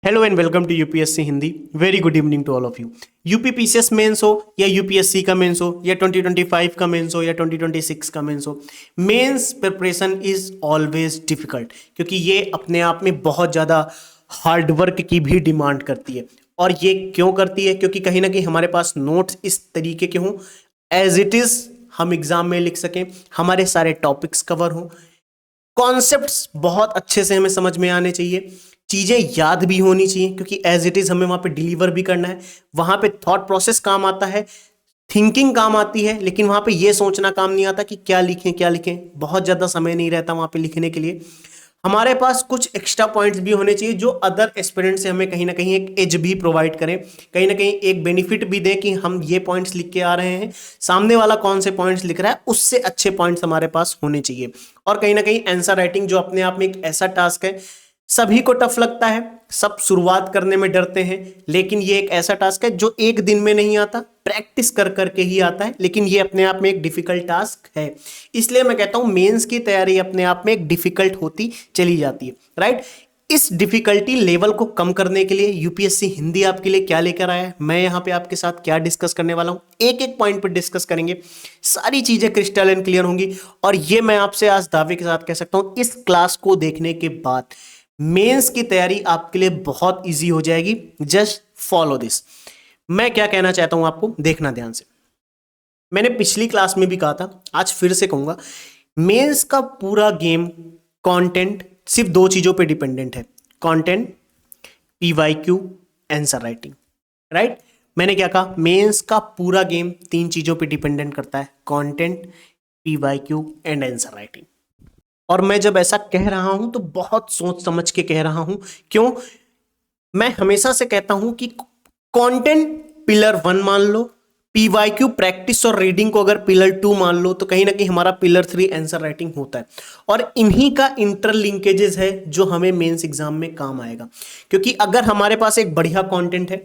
Hello and welcome to UPSC Hindi. Very good evening to all of you. UPPCS mains हो या UPSC का mains हो या 2025 का मेंस हो या 2026 का मेंस हो, mains preparation is always difficult, क्योंकि ये अपने आप में बहुत ज़्यादा हार्ड वर्क की भी डिमांड करती है। और ये क्यों करती है? क्योंकि कहीं ना कहीं हमारे पास नोट्स इस तरीके के हों एज इट इज़ हम एग्जाम में लिख सकें, हमारे सारे टॉपिक्स कवर हों, कॉन्सेप्ट्स बहुत अच्छे से हमें समझ में आने चाहिए, चीज़ें याद भी होनी चाहिए, क्योंकि एज इट इज़ हमें वहाँ पे डिलीवर भी करना है। वहाँ पे थॉट प्रोसेस काम आता है, थिंकिंग काम आती है, लेकिन वहाँ पे ये सोचना काम नहीं आता कि क्या लिखें क्या लिखें। बहुत ज़्यादा समय नहीं रहता वहाँ पे लिखने के लिए। हमारे पास कुछ एक्स्ट्रा पॉइंट्स भी होने चाहिए जो अदर एस्पिरेंट से हमें कहीं ना कहीं एक एज भी प्रोवाइड करें, कहीं ना कहीं एक बेनिफिट भी दें कि हम ये पॉइंट्स लिख के आ रहे हैं, सामने वाला कौन से पॉइंट्स लिख रहा है उससे अच्छे पॉइंट्स हमारे पास होने चाहिए। और कहीं ना कहीं आंसर राइटिंग जो अपने आप में एक ऐसा टास्क है, सभी को टफ लगता है, सब शुरुआत करने में डरते हैं, लेकिन ये एक ऐसा टास्क है जो एक दिन में नहीं आता, प्रैक्टिस कर करके ही आता है। लेकिन ये अपने आप में एक डिफिकल्ट टास्क है, इसलिए मैं कहता हूं मेंस की तैयारी अपने आप में एक डिफिकल्ट होती चली जाती है, राइट। इस डिफिकल्टी लेवल को कम करने के लिए यूपीएससी हिंदी आपके लिए क्या लेकर आया है, मैं यहाँ पे आपके साथ क्या डिस्कस करने वाला हूँ, एक एक पॉइंट पर डिस्कस करेंगे, सारी चीजें क्रिस्टल एंड क्लियर होंगी। और ये मैं आपसे आज दावे के साथ कह सकता हूँ, इस क्लास को देखने के बाद मेंस की तैयारी आपके लिए बहुत इजी हो जाएगी। Just follow this. मैं क्या कहना चाहता हूं आपको देखना ध्यान से। मैंने पिछली क्लास में भी कहा था, आज फिर से कहूंगा, मेंस का पूरा गेम कंटेंट सिर्फ दो चीजों पे डिपेंडेंट है, content, PYQ, answer writing, right. मैंने क्या कहा, मेंस का पूरा गेम तीन चीजों पे डिपेंडेंट करता है, content, PYQ and answer writing. और मैं जब ऐसा कह रहा हूं तो बहुत सोच समझ के कह रहा हूं। क्यों? मैं हमेशा से कहता हूं कि कंटेंट पिलर 1 मान लो, पीवाईक्यू प्रैक्टिस और रीडिंग को अगर पिलर 2 मान लो, तो कहीं ना कहीं हमारा पिलर 3 आंसर राइटिंग होता है। और इन्हीं का इंटरलिंकेजेस है जो हमें मेंस एग्जाम में काम आएगा। क्योंकि अगर हमारे पास एक बढ़िया कंटेंट है,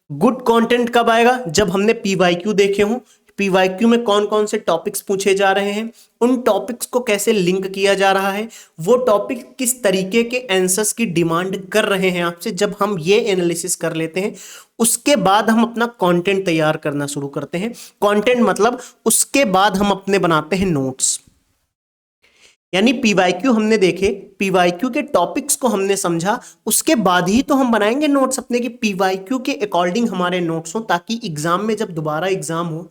गुड कंटेंट कब आएगा? जब हमने पीवाईक्यू देखे हों, पीवाईक्यू में कौन कौन से टॉपिक्स पूछे जा रहे हैं, उन टॉपिक्स को कैसे लिंक किया जा रहा है, वो टॉपिक किस तरीके के आंसर्स की डिमांड कर रहे हैं आपसे, जब हम ये एनालिसिस कर लेते हैं, उसके बाद हम अपना कंटेंट तैयार करना शुरू करते हैं। कंटेंट मतलब उसके बाद हम अपने बनाते हैं नोट्स। यानी पीवाईक्यू हमने देखे, पीवाईक्यू के टॉपिक्स को हमने समझा, उसके बाद ही तो हम बनाएंगे नोट्स अपने की पीवाईक्यू के अकॉर्डिंग हमारे नोट्स हो, ताकि एग्जाम में जब दोबारा एग्जाम हो,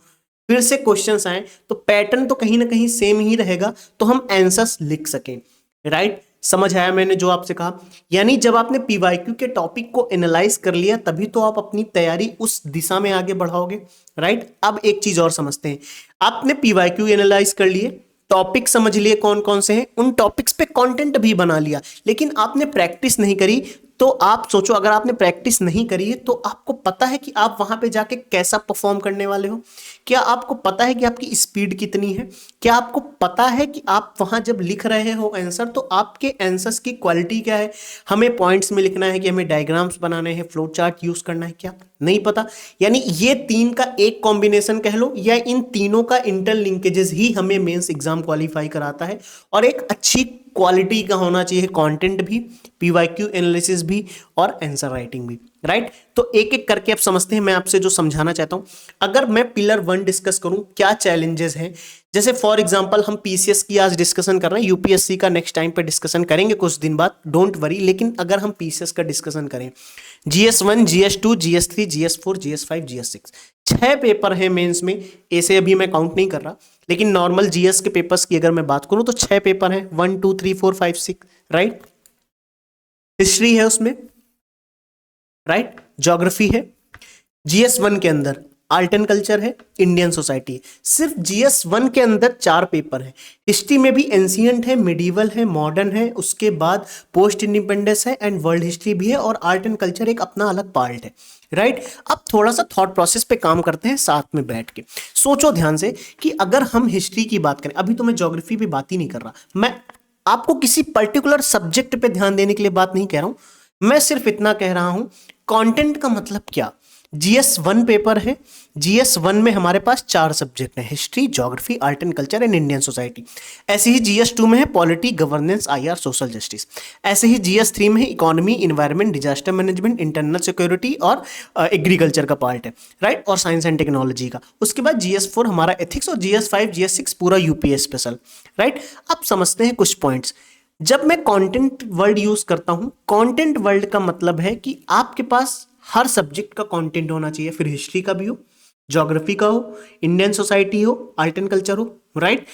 फिर से क्वेश्चंस आए, तो पैटर्न तो कहीं ना कहीं सेम ही रहेगा, तो हम आंसर्स लिख सकें, राइट। समझ आया मैंने जो आपसे कहा? यानी जब आपने पीवाईक्यू के टॉपिक को एनालाइज कर लिया, तभी तो आप अपनी तैयारी उस दिशा में आगे बढ़ाओगे, राइट। अब एक चीज और समझते हैं, आपने पीवाईक्यू एनालाइज कर लिए, टॉपिक समझ लिए कौन कौन से हैं, उन टॉपिक्स पे कंटेंट भी बना लिया, लेकिन आपने प्रैक्टिस नहीं करी। तो आप सोचो, अगर आपने प्रैक्टिस नहीं करी है, तो आपको पता है कि आप वहां पे जाके कैसा परफॉर्म करने वाले हो? क्या आपको पता है कि आपकी स्पीड कितनी है? क्या आपको पता है कि आप वहां जब लिख रहे हो आंसर, तो आपके आंसर्स की क्वालिटी क्या है? हमें पॉइंट्स में लिखना है कि हमें डायग्राम्स बनाने हैं, फ्लो चार्ट यूज करना है, क्या नहीं पता? यानी ये तीन का एक कॉम्बिनेशन कह लो, या इन तीनों का इंटरलिंकेजेस ही हमें मेंस एग्जाम क्वालिफाई कराता है। और एक अच्छी क्वालिटी का होना चाहिए कंटेंट भी, पीवाईक्यू एनालिसिस भी और आंसर राइटिंग भी, राइट। तो एक एक करके अब समझते हैं। मैं आपसे जो समझाना चाहता हूं, अगर मैं पिलर 1 डिस्कस करूं, क्या चैलेंजेस हैं, जैसे फॉर एग्जांपल हम पीसीएस की आज डिस्कशन कर रहे हैं, यूपीएससी का नेक्स्ट टाइम पे डिस्कशन करेंगे कुछ दिन बाद, डोंट वरी। लेकिन अगर हम पीसीएस का डिस्कशन करें, GS 1, GS 2, GS 3, GS 4, GS 5, GS 6, 6 paper हैं मेंस में। ऐसे अभी मैं काउंट नहीं कर रहा, लेकिन नॉर्मल जीएस के पेपर्स की अगर मैं बात करूं तो 6 पेपर हैं, 1 2 3 4 5 6, राइट। हिस्ट्री है उसमें, राइट, ज्योग्राफी है। जीएस 1 के अंदर आर्ट एंड कल्चर है, इंडियन सोसाइटी है। सिर्फ जीएस 1 के अंदर 4 पेपर हैं। हिस्ट्री में भी एंशियंट है, मिडिवल है, मॉडर्न है, उसके बाद पोस्ट इंडिपेंडेंस है एंड वर्ल्ड हिस्ट्री भी है, और आर्ट एंड कल्चर एक अपना अलग पार्ट है, राइट। अब थोड़ा सा थॉट प्रोसेस पे काम करते हैं साथ में बैठ के। सोचो ध्यान से कि अगर हम हिस्ट्री की बात करें, अभी तो मैं ज्योग्राफी पे बात ही नहीं कर रहा, मैं आपको किसी पर्टिकुलर सब्जेक्ट पे ध्यान देने के लिए बात नहीं कह रहा हूं, मैं सिर्फ इतना कह रहा हूं, कंटेंट का मतलब क्या। GS1 पेपर है। GS1 में हमारे पास 4 सब्जेक्ट हैं, history, geography, art and culture and Indian society. ऐसे ही GS2 में है polity, governance, IR, social justice. ऐसे ही GS3 में है economy, environment, disaster management, internal security और एग्रीकल्चर का पार्ट है, राइट, और साइंस एंड टेक्नोलॉजी का। उसके बाद GS4 हमारा एथिक्स और GS5 GS6 पूरा यूपीएस स्पेशल, राइट। अब समझते हैं कुछ पॉइंट्स। जब मैं कंटेंट वर्ड यूज करता हूं, कंटेंट वर्ड का मतलब है कि आपके पास हर सब्जेक्ट का कंटेंट होना चाहिए, फिर हिस्ट्री का भी हो, ज्योग्राफी का हो, इंडियन सोसाइटी हो, आर्ट एंड कल्चर हो, राइट।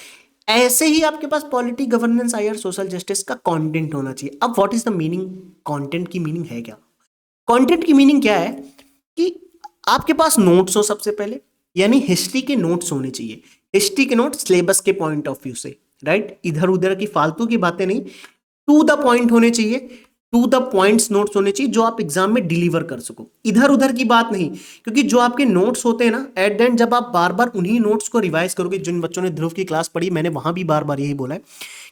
ऐसे ही आपके पास polity, governance, IR, social justice का कंटेंट होना चाहिए। अब what is the meaning, content की मीनिंग है क्या? कंटेंट की मीनिंग क्या है कि आपके पास नोट्स हो सबसे पहले, यानी हिस्ट्री के नोट्स होने चाहिए। हिस्ट्री के नोट्स सिलेबस के पॉइंट ऑफ व्यू से, राइट, इधर उधर की फालतू की बातें नहीं, टू द पॉइंट होने चाहिए, टू द पॉइंट्स नोट्स होने चाहिए जो आप एग्जाम में डिलीवर कर सको, इधर उधर की बात नहीं। क्योंकि जो आपके नोट्स होते हैं ना, एट द एंड जब आप बार बार उन्हीं नोट्स को रिवाइज करोगे, जिन बच्चों ने ध्रुव की क्लास पढ़ी, मैंने वहां भी बार बार यही बोला है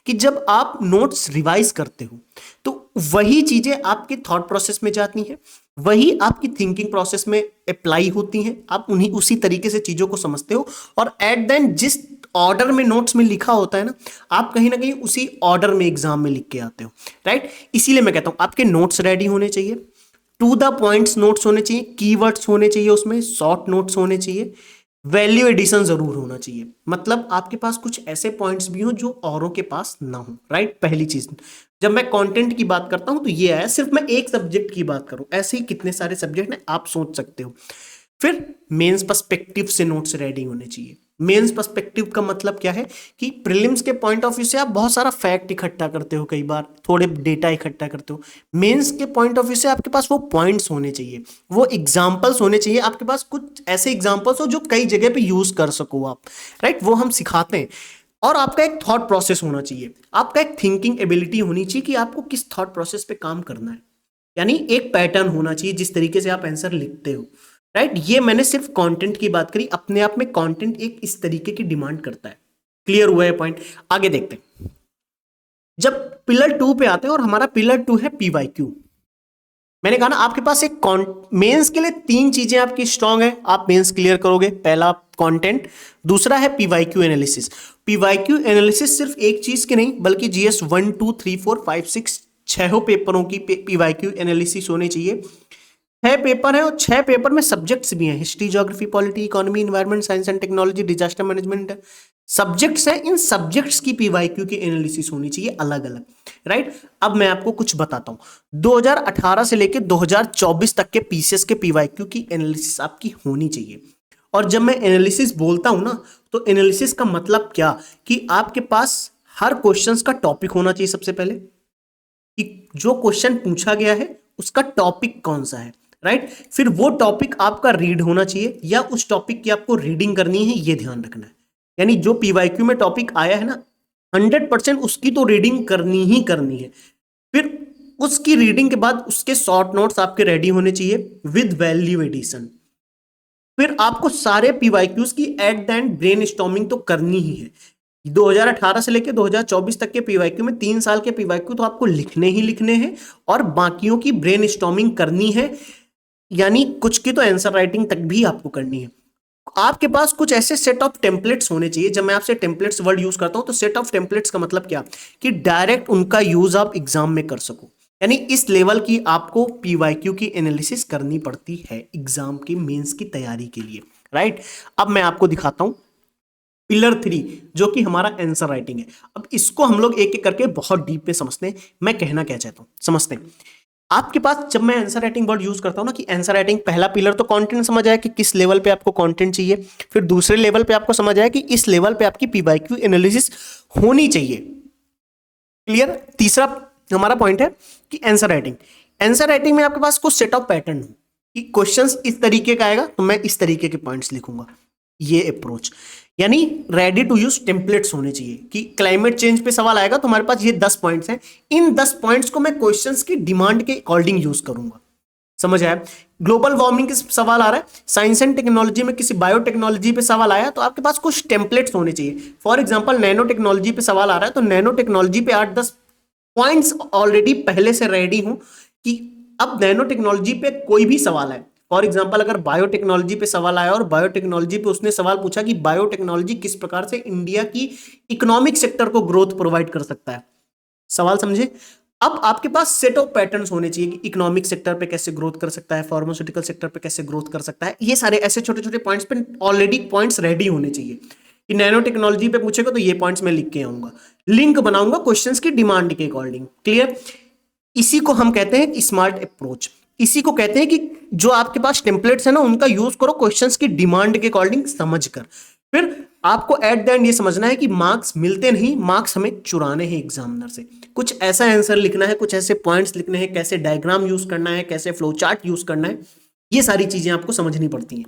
कि जब आप नोट्स रिवाइज करते हो तो वही चीजें आपके थॉट प्रोसेस में जाती हैं, वही आपकी थिंकिंग प्रोसेस में अप्लाई होती हैं, आप उन्हीं उसी तरीके से चीजों को समझते हो, और एट द एंड जिस ऑर्डर में नोट्स में लिखा होता है ना, आप कहीं ना कहीं उसी ऑर्डर में एग्जाम में लिख के आते हो, राइट। इसीलिए मैं कहता हूं आपके नोट्स रेडी होने चाहिए, टू द पॉइंट्स नोट्स होने चाहिए, कीवर्ड्स होने चाहिए, उसमें शॉर्ट नोट्स होने चाहिए, वैल्यू एडिशन जरूर होना चाहिए, मतलब आपके पास कुछ ऐसे पॉइंट्स भी हो जो औरों के पास ना हो, राइट। पहली चीज, जब मैं कंटेंट की बात करता हूं तो ये है, सिर्फ मैं एक सब्जेक्ट की बात करूं, ऐसे ही कितने सारे सब्जेक्ट हैं आप सोच सकते हो। फिर मेंस पर्सपेक्टिव से नोट्स रेडी होने चाहिए। मेंस पर्सपेक्टिव का मतलब क्या है कि प्रीलिम्स के पॉइंट ऑफ व्यू से आप बहुत सारा फैक्ट इकट्ठा करते हो, कई बार थोड़े डेटा इकट्ठा करते हो। मेंस के पॉइंट ऑफ व्यू से आपके पास वो पॉइंट्स होने चाहिए, वो एग्जांपल्स होने चाहिए, आपके पास कुछ ऐसे एग्जांपल्स हो जो कई जगह पे यूज कर सको आप, राइट, वो हम सिखाते हैं। और आपका एक थॉट प्रोसेस होना चाहिए, आपका एक थिंकिंग एबिलिटी होनी चाहिए कि आपको किस थॉट प्रोसेस पे काम करना है, यानी एक पैटर्न होना चाहिए जिस तरीके से आप आंसर लिखते हो, राइट। ये मैंने सिर्फ कंटेंट की बात करी, अपने आप में कंटेंट एक इस तरीके की डिमांड करता है। क्लियर हुआ है पॉइंट? आगे देखते हैं। जब पिलर 2 पे आते हैं, और हमारा पिलर 2 है PYQ। मैंने कहा ना आपके पास एक मेंस के लिए 3 चीजें आपकी स्ट्रांग है, आप मेंस क्लियर करोगे। पहला कंटेंट, दूसरा है PYQ एनालिसिस। PYQ एनालिसिस सिर्फ एक चीज की नहीं, बल्कि GS 1 2 3 4 5 6 छह पेपरों की PYQ एनालिसिस होनी चाहिए। 6 पेपर है, और 6 पेपर में सब्जेक्ट्स भी हैं, history, geography, polity, economy, environment, science and technology, disaster management subjects हैं। इन सब्जेक्ट्स की PYQ की एनालिसिस होनी चाहिए अलग अलग, राइट। अब मैं आपको कुछ बताता हूं, 2018 से लेकर 2024 तक के पीसीएस के PYQ की एनालिसिस आपकी होनी चाहिए। और जब मैं एनालिसिस बोलता हूं ना, तो एनालिसिस का मतलब क्या कि आपके पास हर क्वेश्चन का टॉपिक होना चाहिए सबसे पहले, कि जो क्वेश्चन पूछा गया है उसका टॉपिक कौन सा है, राइट। फिर वो टॉपिक आपका रीड होना चाहिए, या उस टॉपिक की आपको रीडिंग करनी है, ये ध्यान रखना है। यानी जो PYQ में टॉपिक आया है ना, 100% उसकी तो रीडिंग करनी ही करनी है। फिर उसकी रीडिंग के बाद उसके शॉर्ट नोट्स आपके रेडी होने चाहिए विद वैल्यू एडिशन। फिर आपको सारे PYQs की at the end brain storming तो करनी ही है। 2018 से लेकर 2024 तक के PYQ में 3 साल के PYQ तो आपको लिखने ही लिखने हैं, और बाकियों की ब्रेन स्टॉर्मिंग करनी है, यानी कुछ की तो आंसर राइटिंग तक भी आपको करनी है। आपके पास कुछ ऐसे सेट ऑफ टेम्पलेट्स होने चाहिए। जब मैं आपसे टेम्पलेट्स वर्ड यूज करता हूं, तो सेट ऑफ टेम्पलेट्स का मतलब क्या, कि डायरेक्ट उनका यूज आप एग्जाम में कर सको, यानी इस लेवल की आपको PYQ की एनालिसिस करनी पड़ती है एग्जाम की मेंस की तैयारी के लिए, राइट। अब मैं आपको दिखाता हूं पिलर 3, जो कि हमारा आंसर राइटिंग है। अब इसको हम लोग एक एक करके बहुत डीप में समझते हैं, मैं कहना क्या चाहता हूं, समझते हैं। आपके पास जब मैं आंसर राइटिंग वर्ड यूज करता हूं ना, कि आंसर राइटिंग, पहला पिलर तो कंटेंट समझ आया कि किस लेवल पे आपको कंटेंट चाहिए। फिर दूसरे लेवल पे आपको समझ आया कि इस लेवल पे आपकी PYQ एनालिसिस होनी चाहिए। क्लियर? तीसरा हमारा पॉइंट है कि आंसर राइटिंग। आंसर राइटिंग में आपके पास कुछ सेट ऑफ पैटर्न हो, कि क्वेश्चंस इस तरीके का आएगा तो मैं इस तरीके के पॉइंट्स लिखूंगा, ये अप्रोच, यानी रेडी टू यूज टेम्पलेट्स होने चाहिए। कि क्लाइमेट चेंज पे सवाल आएगा तो हमारे पास ये 10 पॉइंट्स हैं, इन 10 पॉइंट्स को मैं क्वेश्चंस की डिमांड के अकॉर्डिंग यूज करूंगा। समझ आया? ग्लोबल वार्मिंग के सवाल आ रहा है, साइंस एंड टेक्नोलॉजी में किसी बायोटेक्नोलॉजी पे सवाल आया, तो आपके पास कुछ टेम्पलेट्स होने चाहिए। फॉर एग्जांपल नैनो टेक्नोलॉजी पे सवाल आ रहा है, तो नैनो टेक्नोलॉजी पे 8-10 पॉइंट्स ऑलरेडी पहले से रेडी हूं, कि अब नैनो टेक्नोलॉजी पे कोई भी सवाल है, फॉर एग्जांपल अगर बायोटेक्नोलॉजी पे सवाल आया और बायोटेक्नोलॉजी पे उसने सवाल पूछा कि बायोटेक्नोलॉजी किस प्रकार से इंडिया की इकोनॉमिक सेक्टर को ग्रोथ प्रोवाइड कर सकता है, सवाल समझे। अब आपके पास सेट ऑफ पैटर्न्स होने चाहिए कि इकोनॉमिक सेक्टर पे कैसे ग्रोथ कर सकता है, फार्मास्यूटिकल सेक्टर पे कैसे ग्रोथ कर सकता है, ये सारे ऐसे छोटे छोटे पॉइंट्स पे ऑलरेडी पॉइंट्स रेडी होने चाहिए कि नैनो टेक्नोलॉजी पे पूछेगा तो ये पॉइंट्स मैं लिख के आऊंगा, लिंक बनाऊंगा क्वेश्चंस की डिमांड के अकॉर्डिंग। क्लियर। इसी को हम कहते हैं स्मार्ट अप्रोच। इसी को कहते हैं कि जो आपके पास टेम्पलेट्स है ना उनका यूज करो क्वेश्चंस की डिमांड के अकॉर्डिंग समझकर। फिर आपको एट द एंड ये समझना है कि मार्क्स मिलते नहीं, मार्क्स हमें चुराने हैं एग्जामिनर से। कुछ ऐसा आंसर लिखना है, कुछ ऐसे पॉइंट्स लिखने हैं, कैसे डायग्राम यूज करना है, कैसे फ्लो चार्ट यूज करना है, ये सारी चीजें आपको समझनी पड़ती हैं।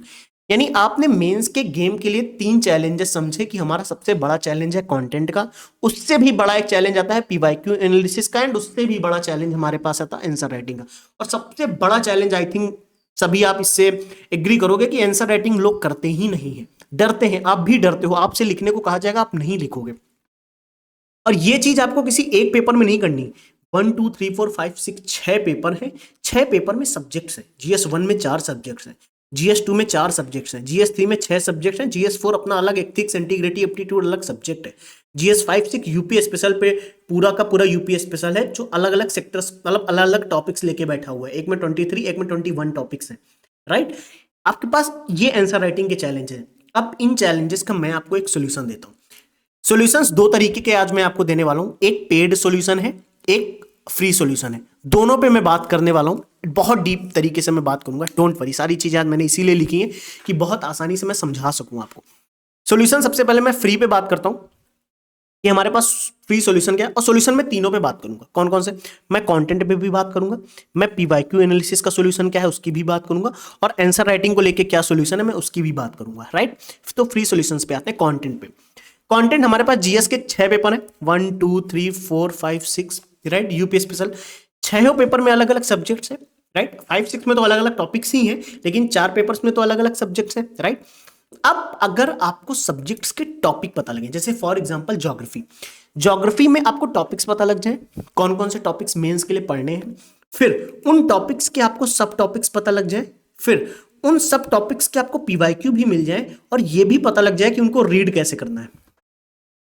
यानी आपने मेंस के गेम के लिए 3 चैलेंजेस समझे कि हमारा सबसे बड़ा चैलेंज है कंटेंट का, उससे भी बड़ा एक चैलेंज आता है पीवाईक्यू एनालिसिस का, एंड उससे भी बड़ा चैलेंज हमारे पास आता है आंसर राइटिंग का। और सबसे बड़ा चैलेंज आई थिंक सभी आप इससे एग्री करोगे कि आंसर राइटिंग लोग करते ही नहीं है, डरते हैं। आप भी डरते हो, आपसे लिखने को कहा जाएगा आप नहीं लिखोगे। और ये चीज आपको किसी एक पेपर में नहीं करनी। 1 2 3 4 5 6 6 पेपर है, 6 पेपर में सब्जेक्ट्स है। GS1 में 4 सब्जेक्ट्स हैं, GS2 में 4 सब्जेक्ट्स हैं, GS3 में 6 सब्जेक्ट्स हैं, GS4 अपना अलग एथिक्स इंटीग्रिटी एप्टीट्यूड अलग सब्जेक्ट है, GS5 6 यूपी स्पेशल पे पूरा का पूरा यूपी स्पेशल है जो अलग अलग सेक्टर्स मतलब अलग अलग टॉपिक्स लेके बैठा हुआ है। एक में 23 एक में 21 टॉपिक्स हैं, राइट। आपके पास ये आंसर राइटिंग के चैलेंज है। अब इन चैलेंजेस का मैं आपको एक सोल्यूशन देता हूँ। सॉल्यूशंस 2 तरीके के आज मैं आपको देने वाला हूं, एक पेड सॉल्यूशन है, एक फ्री सॉल्यूशन है। दोनों पे मैं बात करने वाला हूं, बहुत डीप तरीके से मैं बात करूंगा। डोंट वरी, सारी चीजें आज मैंने इसीलिए लिखी हैं कि बहुत आसानी से मैं समझा सकूं आपको। सॉल्यूशन सबसे पहले मैं फ्री पे बात करता हूं कि हमारे पास फ्री सॉल्यूशन क्या है, और सॉल्यूशन में तीनों पे बात करूंगा। कौन कौन से? मैं कंटेंट पे भी बात करूंगा, मैं पीवाईक्यू एनालिसिस का सॉल्यूशन क्या है उसकी भी बात करूंगा, और आंसर राइटिंग को लेके क्या सॉल्यूशन है मैं उसकी भी बात करूंगा, राइट। तो फ्री सॉल्यूशंस पे आते हैं, कंटेंट पे। कंटेंट हमारे पास जीएस के 6 पेपर हैं, 1 2 3 4 5 6, राइट। यूपी स्पेशल 6 पेपर में अलग अलग सब्जेक्ट्स हैं, राइट। 5 6 में तो अलग अलग टॉपिक्स ही हैं, लेकिन 4 पेपर्स में तो अलग अलग सब्जेक्ट्स हैं, राइट। अब अगर आपको सब्जेक्ट्स के टॉपिक पता लगे, जैसे फॉर एग्जांपल ज्योग्राफी में आपको टॉपिक्स पता लग जाए, कौन कौन से टॉपिक्स मेंस के लिए पढ़ने हैं, फिर उन टॉपिक्स के आपको सब टॉपिक्स पता लग जाए, फिर उन सब टॉपिक्स के आपको पीवाईक्यू भी मिल जाए, और ये भी पता लग जाए कि उनको रीड कैसे करना है,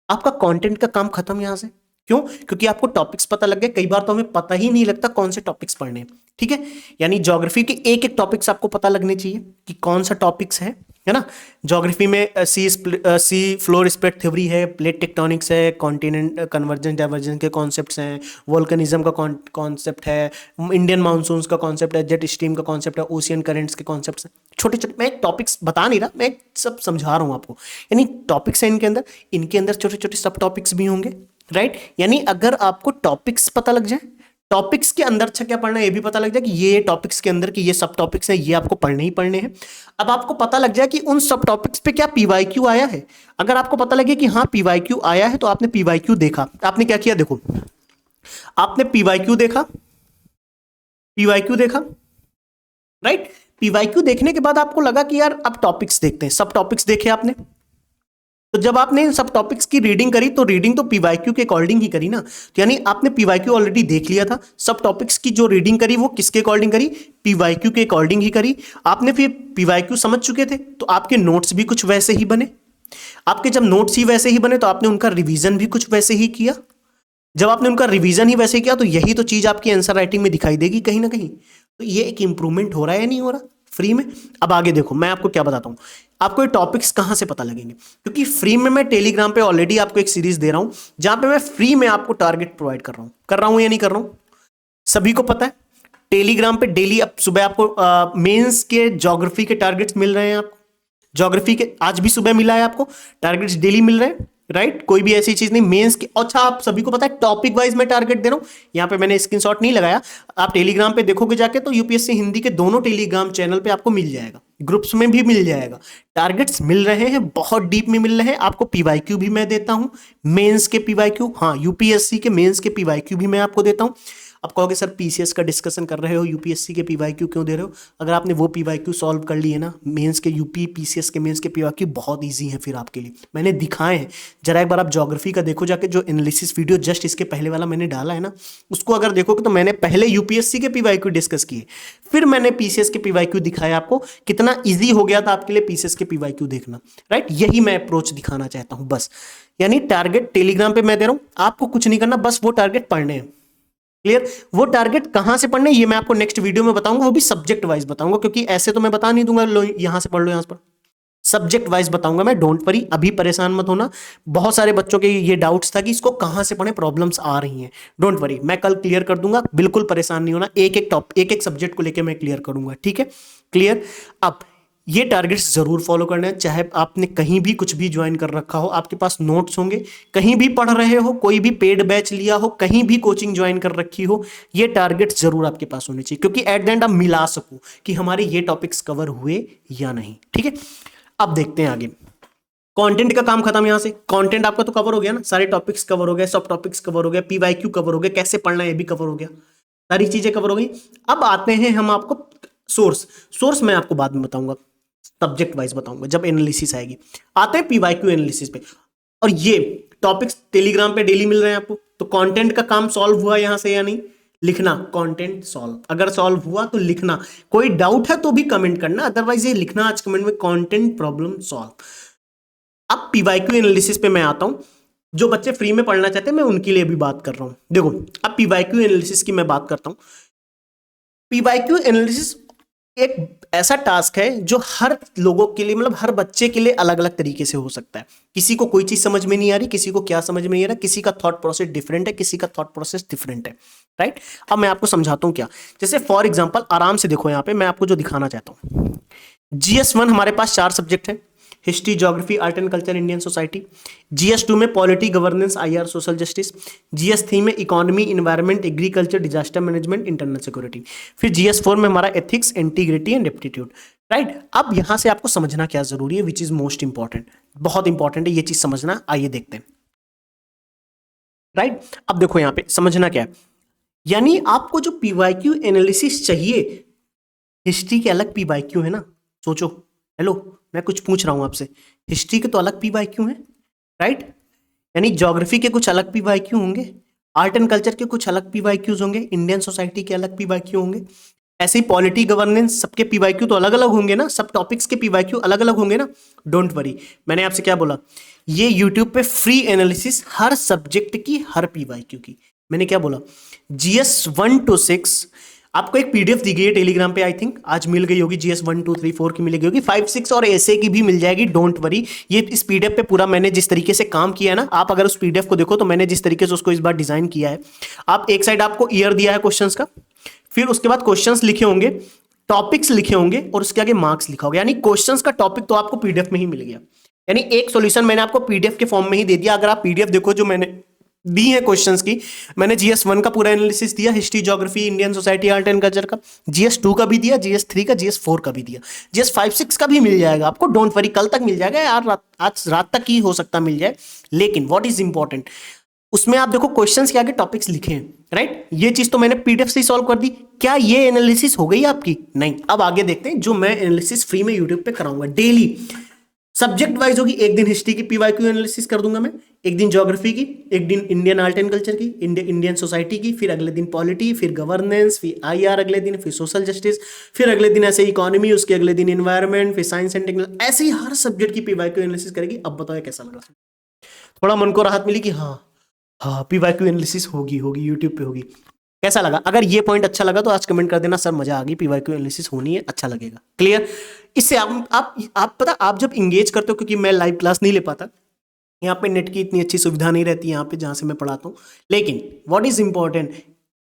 आपका कंटेंट का काम खत्म यहां से। क्यों? क्योंकि आपको टॉपिक्स पता लग गए। कई बार तो हमें पता ही नहीं लगता कौन से टॉपिक्स पढ़ने हैं, ठीक है। यानी ज्योग्राफी के एक एक टॉपिक्स आपको पता लगने चाहिए कि कौन सा टॉपिक्स है ना। ज्योग्राफी में सी फ्लोर स्प्रेड थ्योरी है, प्लेट टेक्टोनिक्स है, कॉन्टिनेंट कन्वर्जेंस डाइवर्जेंस के कॉन्सेप्ट्स हैं, वोल्केनिज्म का कॉन्सेप्ट है, इंडियन मानसून का कॉन्सेप्ट है, जेट स्ट्रीम का कॉन्सेप्ट है, ओशियन करेंट्स के कॉन्सेप्ट्स हैं। छोटे छोटे, मैं टॉपिक्स बता नहीं रहा, मैं सब समझा रहा हूं आपको। यानी टॉपिक्स है इनके अंदर छोटे छोटे सब टॉपिक्स भी होंगे, राइट। यानी अगर आपको टॉपिक्स पता लग जाए, टॉपिक्स के अंदर अच्छा क्या पढ़ना है ये भी पता लग जाए कि ये टॉपिक्स के अंदर की ये सब टॉपिक्स हैं, ये आपको पढ़ने ही पढ़ने हैं। अब आपको पता लग जाए कि उन सब टॉपिक्स पे क्या पीवाईक्यू आया है। अगर आपको पता लगे कि हाँ पीवाईक्यू आया है, तो आपने पीवाईक्यू देखा, आपने क्या किया, देखो आपने पीवाईक्यू देखा, राइट। पीवाईक्यू देखने के बाद आपको लगा कि यार अब टॉपिक्स देखते हैं, सब टॉपिक्स देखे आपने। तो जब आपने इन सब टॉपिक्स की रीडिंग करी, तो रीडिंग तो पीवाईक्यू के अकॉर्डिंग ही करी ना। तो यानी आपने पीवाईक्यू ऑलरेडी देख लिया था, सब टॉपिक्स की जो रीडिंग करी वो किसके अकॉर्डिंग करी, पीवाईक्यू के अकॉर्डिंग ही करी। आपने फिर पीवाईक्यू समझ चुके थे, तो आपके नोट्स भी कुछ वैसे ही बने। आपके जब नोट्स ही वैसे ही बने, तो आपने उनका रिवीजन भी कुछ वैसे ही किया। जब आपने उनका रिवीजन ही वैसे किया, तो यही तो चीज आपकी आंसर राइटिंग में दिखाई देगी कहीं ना कहीं। तो ये एक इंप्रूवमेंट हो रहा है या नहीं हो रहा फ्री में। अब आगे देखो, मैं आपको क्या बताता हूं, आपको ये टॉपिक्स कहां से पता लगेंगे, क्योंकि फ्री में मैं टेलीग्राम पे ऑलरेडी आपको एक सीरीज दे रहा हूं, जहां पे मैं फ्री में आपको टारगेट प्रोवाइड कर रहा हूं या नहीं कर रहा हूं, सभी को पता है। टेलीग्राम पे डेली अब सुबह आपको मेंस के ज्योग्राफी के टारगेट्स मिल रहे हैं। आपको ज्योग्राफी के आज भी सुबह मिला है, आपको टारगेट्स डेली मिल रहे हैं, राइट। कोई भी ऐसी चीज नहीं मेंस की। अच्छा, आप सभी को पता है टॉपिक वाइज मैं टारगेट दे रहा हूं, यहां पे मैंने स्क्रीनशॉट नहीं लगाया। आप टेलीग्राम पे देखोगे जाके, तो यूपीएससी हिंदी के दोनों टेलीग्राम चैनल पे आपको मिल जाएगा, ग्रुप्स में भी मिल जाएगा। टारगेट्स मिल रहे हैं, बहुत डीप में मिल रहे हैं। आपको पीवाईक्यू भी मैं देता हूं, मेंस के पीवाईक्यू, हाँ यूपीएससी के मेंस के पीवाईक्यू भी मैं आपको देता हूं। आप कहोगे सर पीसीएस का डिस्कशन कर रहे हो, यूपीएससी के पीवाईक्यू क्यों दे रहे हो? अगर आपने वो पीवाईक्यू सॉल्व कर लिए ना, मेंस के यूपी पीसीएस के मेंस के पीवाईक्यू बहुत ईजी है फिर आपके लिए, मैंने दिखाए हैं। जरा एक बार आप ज्योग्राफी का देखो जाके, जो एनालिसिस वीडियो जस्ट इसके पहले वाला मैंने डाला है ना, उसको अगर देखोगे तो मैंने पहले यूपीएससी के पीवाईक्यू डिस्कस किए, फिर मैंने पीसीएस के पीवाईक्यू दिखाया आपको, कितना ईजी हो गया था आपके लिए पीसीएस के पीवाईक्यू देखना, राइट? यही मैं अप्रोच दिखाना चाहता हूं बस। यानी टारगेट टेलीग्राम पे मैं दे रहा हूं, आपको कुछ नहीं करना, बस वो टारगेट पढ़ने हैं। क्लियर? वो टारगेट कहां से पढ़ने, ये मैं आपको नेक्स्ट वीडियो में बताऊंगा, वो भी सब्जेक्ट वाइज बताऊंगा, क्योंकि ऐसे तो मैं बता नहीं दूंगा लो यहां से पढ़ लो, यहां से पढ़, सब्जेक्ट वाइज बताऊंगा मैं। डोंट वरी, अभी परेशान मत होना। बहुत सारे बच्चों के ये डाउट्स था कि इसको कहां से पढ़े, प्रॉब्लम्स आ रही हैं। डोंट वरी, मैं कल क्लियर कर दूंगा, बिल्कुल परेशान नहीं होना। एक एक सब्जेक्ट को लेकर मैं क्लियर करूंगा, ठीक है? क्लियर? अब ये टारगेट्स जरूर फॉलो करने हैं, चाहे आपने कहीं भी कुछ भी ज्वाइन कर रखा हो, आपके पास नोट्स होंगे, कहीं भी पढ़ रहे हो, कोई भी पेड बैच लिया हो, कहीं भी कोचिंग ज्वाइन कर रखी हो, ये टारगेट्स जरूर आपके पास होने चाहिए, क्योंकि एट द एंड आप मिला सको कि हमारे ये टॉपिक्स कवर हुए या नहीं, ठीक है? अब देखते हैं आगे। कंटेंट का काम खत्म। यहां से कंटेंट आपका तो कवर हो गया ना, सारे टॉपिक्स कवर हो गए, सब टॉपिक्स कवर हो गए, पीवाईक्यू कवर हो गए, कैसे पढ़ना है ये भी कवर हो गया, सारी चीजें कवर हो गई। अब आते हैं हम आपको सोर्स मैं आपको बाद में बताऊंगा, सब्जेक्ट वाइज बताऊंगा जब एनालिसिस आएगी। आते हैं पीवाईक्यू एनालिसिस पे, और ये टॉपिक्स टेलीग्राम पे डेली मिल रहे हैं आपको। तो कंटेंट का काम सॉल्व हुआ यहां से या नहीं? लिखना कंटेंट सॉल्व, अगर सॉल्व हुआ तो लिखना, कोई डाउट है तो भी कमेंट करना, अदरवाइज ये लिखना आज कमेंट में, कंटेंट प्रॉब्लम सॉल्व। अब पीवाईक्यू एनालिसिस पे मैं आता हूं। जो बच्चे फ्री में पढ़ना चाहते हैं मैं उनके लिए भी बात कर रहा हूं। देखो, अब पीवाईक्यू एनालिसिस की मैं बात करता हूं। पीवाईक्यू एनालिसिस एक ऐसा टास्क है जो हर लोगों के लिए, मतलब हर बच्चे के लिए अलग अलग तरीके से हो सकता है। किसी को कोई चीज समझ में नहीं आ रही, किसी को क्या समझ में नहीं आ रहा, किसी का थॉट प्रोसेस डिफरेंट है, किसी का थॉट प्रोसेस डिफरेंट है, राइट? अब मैं आपको समझाता हूं क्या। जैसे फॉर एग्जांपल, आराम से देखो, यहां पे मैं आपको जो दिखाना चाहता हूं, GS1 हमारे पास 4 सब्जेक्ट है, history, geography, art and culture, Indian society. GS2 में polity, governance, IR, social justice. GS3 में economy, environment, agriculture, disaster management, internal security. फिर GS4 में हमारा ethics, integrity and aptitude, right? अब यहां से आपको समझना क्या जरूरी है, विच इज मोस्ट इंपॉर्टेंट, बहुत इंपॉर्टेंट है ये चीज समझना। आइए देखते हैं, राइट? अब देखो यहां पे समझना क्या है, यानी आपको जो पीवाईक्यू एनालिसिस चाहिए, हिस्ट्री के अलग पीवाईक्यू है ना, सोचो। हेलो, मैं कुछ पूछ रहा हूं आपसे, हिस्ट्री के तो अलग पीवाईक्यू हैं, राइट? यानी ज्योग्राफी के कुछ अलग पीवाईक्यू होंगे, आर्ट एंड कल्चर के कुछ अलग पीवाईक्यूज होंगे, इंडियन सोसाइटी के अलग पीवाईक्यू होंगे, ऐसे ही पॉलिटी, गवर्नेंस, सबके पीवाईक्यू तो अलग अलग होंगे ना, सब टॉपिक्स के पीवाईक्यू अलग अलग होंगे ना। डोंट वरी, मैंने आपसे क्या बोला, ये यूट्यूब पे फ्री एनालिसिस हर सब्जेक्ट की, हर पीवाईक्यू की। मैंने क्या बोला, GS1 to 6 आपको एक पीडीएफ दी गई है टेलीग्राम पे, आई थिंक आज मिल गई होगी। GS1 2 3 4 की मिल गई होगी, 5 6 और ऐसे की भी मिल जाएगी। डोंट वरी, ये इस पीडीएफ पे पूरा मैंने जिस तरीके से काम किया है ना, आप अगर उस पीडीएफ को देखो तो मैंने जिस तरीके से उसको इस बार डिजाइन किया है, आप एक साइड आपको ईयर दिया है क्वेश्चंस का, फिर उसके बाद क्वेश्चंस लिखे होंगे, टॉपिक्स लिखे होंगे, और उसके आगे मार्क्स लिखा होगा। यानी क्वेश्चंस का टॉपिक तो आपको पीडीएफ में ही मिल गया, यानी एक सॉल्यूशन मैंने आपको पीडीएफ के फॉर्म में ही दे दिया। अगर आप पीडीएफ देखो जो मैंने दी है क्वेश्चंस की, मैंने GS1 का पूरा एनालिसिस दिया, history, geography, Indian society, art and culture का, GS2 का भी दिया, GS3 का, GS4 का भी दिया, GS5 6 का भी मिल जाएगा आपको। डोंट वरी, कल तक मिल जाएगा यार, आज रात तक ही हो सकता मिल जाए। लेकिन व्हाट इज इंपॉर्टेंट, उसमें आप देखो क्वेश्चंस के आगे टॉपिक्स लिखे हैं, राइट? ये चीज तो मैंने पीडीएफ से ही सॉल्व कर दी। क्या ये एनालिसिस हो गई आपकी? नहीं। अब आगे देखते हैं जो मैं एनालिसिस फ्री में यूट्यूब पे कराऊंगा डेली, सब्जेक्ट वाइज होगी। एक दिन हिस्ट्री की पीवाईक्यू एनालिसिस कर दूंगा मैं, एक दिन ज्योग्राफी की, एक दिन इंडियन आर्ट एंड कल्चर की, इंडियन सोसाइटी की, फिर अगले दिन पॉलिटी, फिर गवर्नेंस, फिर IR अगले दिन, फिर सोशल जस्टिस, फिर अगले दिन ऐसे इकोनॉमी, उसके अगले दिन इन्वायरमेंट, फिर साइंस एंड टेक्नोलॉजी, ऐसे ही हर सब्जेक्ट की पीवाईक्यू एनालिसिस करेगी। अब बताओ कैसा लगा? थोड़ा मन को राहत मिली कि हाँ पीवाईक्यू एनालिसिस होगी यूट्यूब पे होगी। कैसा लगा? अगर ये पॉइंट अच्छा लगा तो आज कमेंट कर देना, सर मजा आ गई, पीवाईक्यू एनालिसिस होनी है, अच्छा लगेगा। क्लियर? इससे आप पता, आप जब इंगेज करते हो, क्योंकि मैं लाइव क्लास नहीं ले पाता, यहाँ पे नेट की इतनी अच्छी सुविधा नहीं रहती यहाँ पे जहाँ से मैं पढ़ाता हूँ, लेकिन व्हाट इज इंपॉर्टेंट,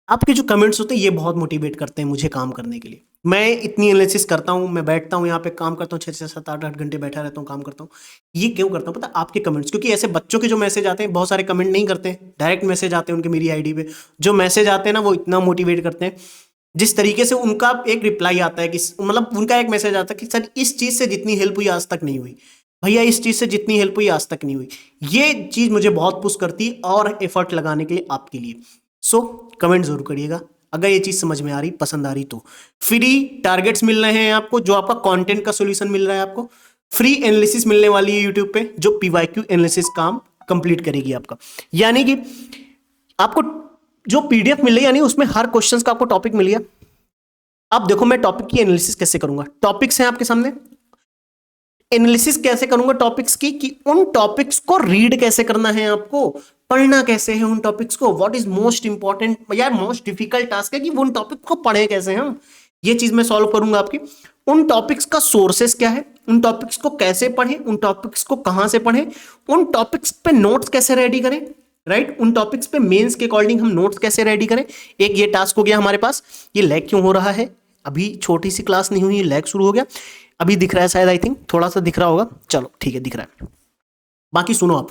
आपके जो कमेंट्स होते हैं ये बहुत मोटिवेट करते हैं मुझे काम करने के लिए। मैं इतनी एनालिसिस करता हूँ, मैं बैठता हूँ यहाँ पे काम करता हूँ, 6 7 8 घंटे बैठा रहता हूँ, काम करता हूँ। ये क्यों करता हूँ पता? आपके कमेंट्स, क्योंकि ऐसे बच्चों के जो मैसेज आते हैं, बहुत सारे कमेंट नहीं करते हैं, डायरेक्ट मैसेज आते हैं उनके मेरी आईडी पे, जो मैसेज आते हैं ना वो इतना मोटिवेट करते हैं। जिस तरीके से उनका एक रिप्लाई आता है कि मतलब उनका एक मैसेज आता है कि सर इस चीज से जितनी हेल्प हुई आज तक नहीं हुई, भैया इस चीज से जितनी हेल्प हुई आज तक नहीं हुई। ये चीज मुझे बहुत पुश करती है और एफर्ट लगाने के लिए आपके लिए। सो कमेंट जरूर करिएगा अगर ये चीज समझ में आ रही, पसंद आ रही तो। फ्री टारगेट्स मिल रहे हैं आपको, जो आपका कंटेंट का सॉल्यूशन मिल रहा है आपको। फ्री एनालिसिस मिलने वाली है यूट्यूब पे, जो पीवाईक्यू एनालिसिस काम कंप्लीट करेगी आपका। यानी कि आपको जो पीडीएफ मिल रही है, यानी उसमें हर क्वेश्चन का आपको टॉपिक मिल गया। अब देखो मैं टॉपिक की एनालिसिस कैसे करूंगा। टॉपिक्स हैं आपके सामने, एनालिसिस कैसे करूंगा टॉपिक्स की, कि उन टॉपिक्स को रीड कैसे करना है आपको, पढ़ना कैसे है उन टॉपिक्स को। व्हाट इज मोस्ट इंपॉर्टेंट, यार मोस्ट डिफिकल्ट टास्क है कि उन टॉपिक को पढ़े कैसे हम, ये चीज मैं सॉल्व करूंगा आपकी। उन टॉपिक्स का सोर्सेस क्या है, उन टॉपिक्स को कैसे पढ़ें, उन टॉपिक्स को कहां से पढ़ें, उन टॉपिक्स पे नोट्स कैसे रेडी करें, राइट उन टॉपिक्स पे मेंस के अकॉर्डिंग हम नोट्स कैसे रेडी करें। एक ये टास्क हो गया हमारे पास। ये लैग क्यों हो रहा है, अभी छोटी सी क्लास नहीं हुई, लैग शुरू हो गया। अभी दिख रहा है शायद, आई थिंक थोड़ा सा दिख रहा होगा, चलो ठीक है दिख रहा है। बाकी सुनो आप,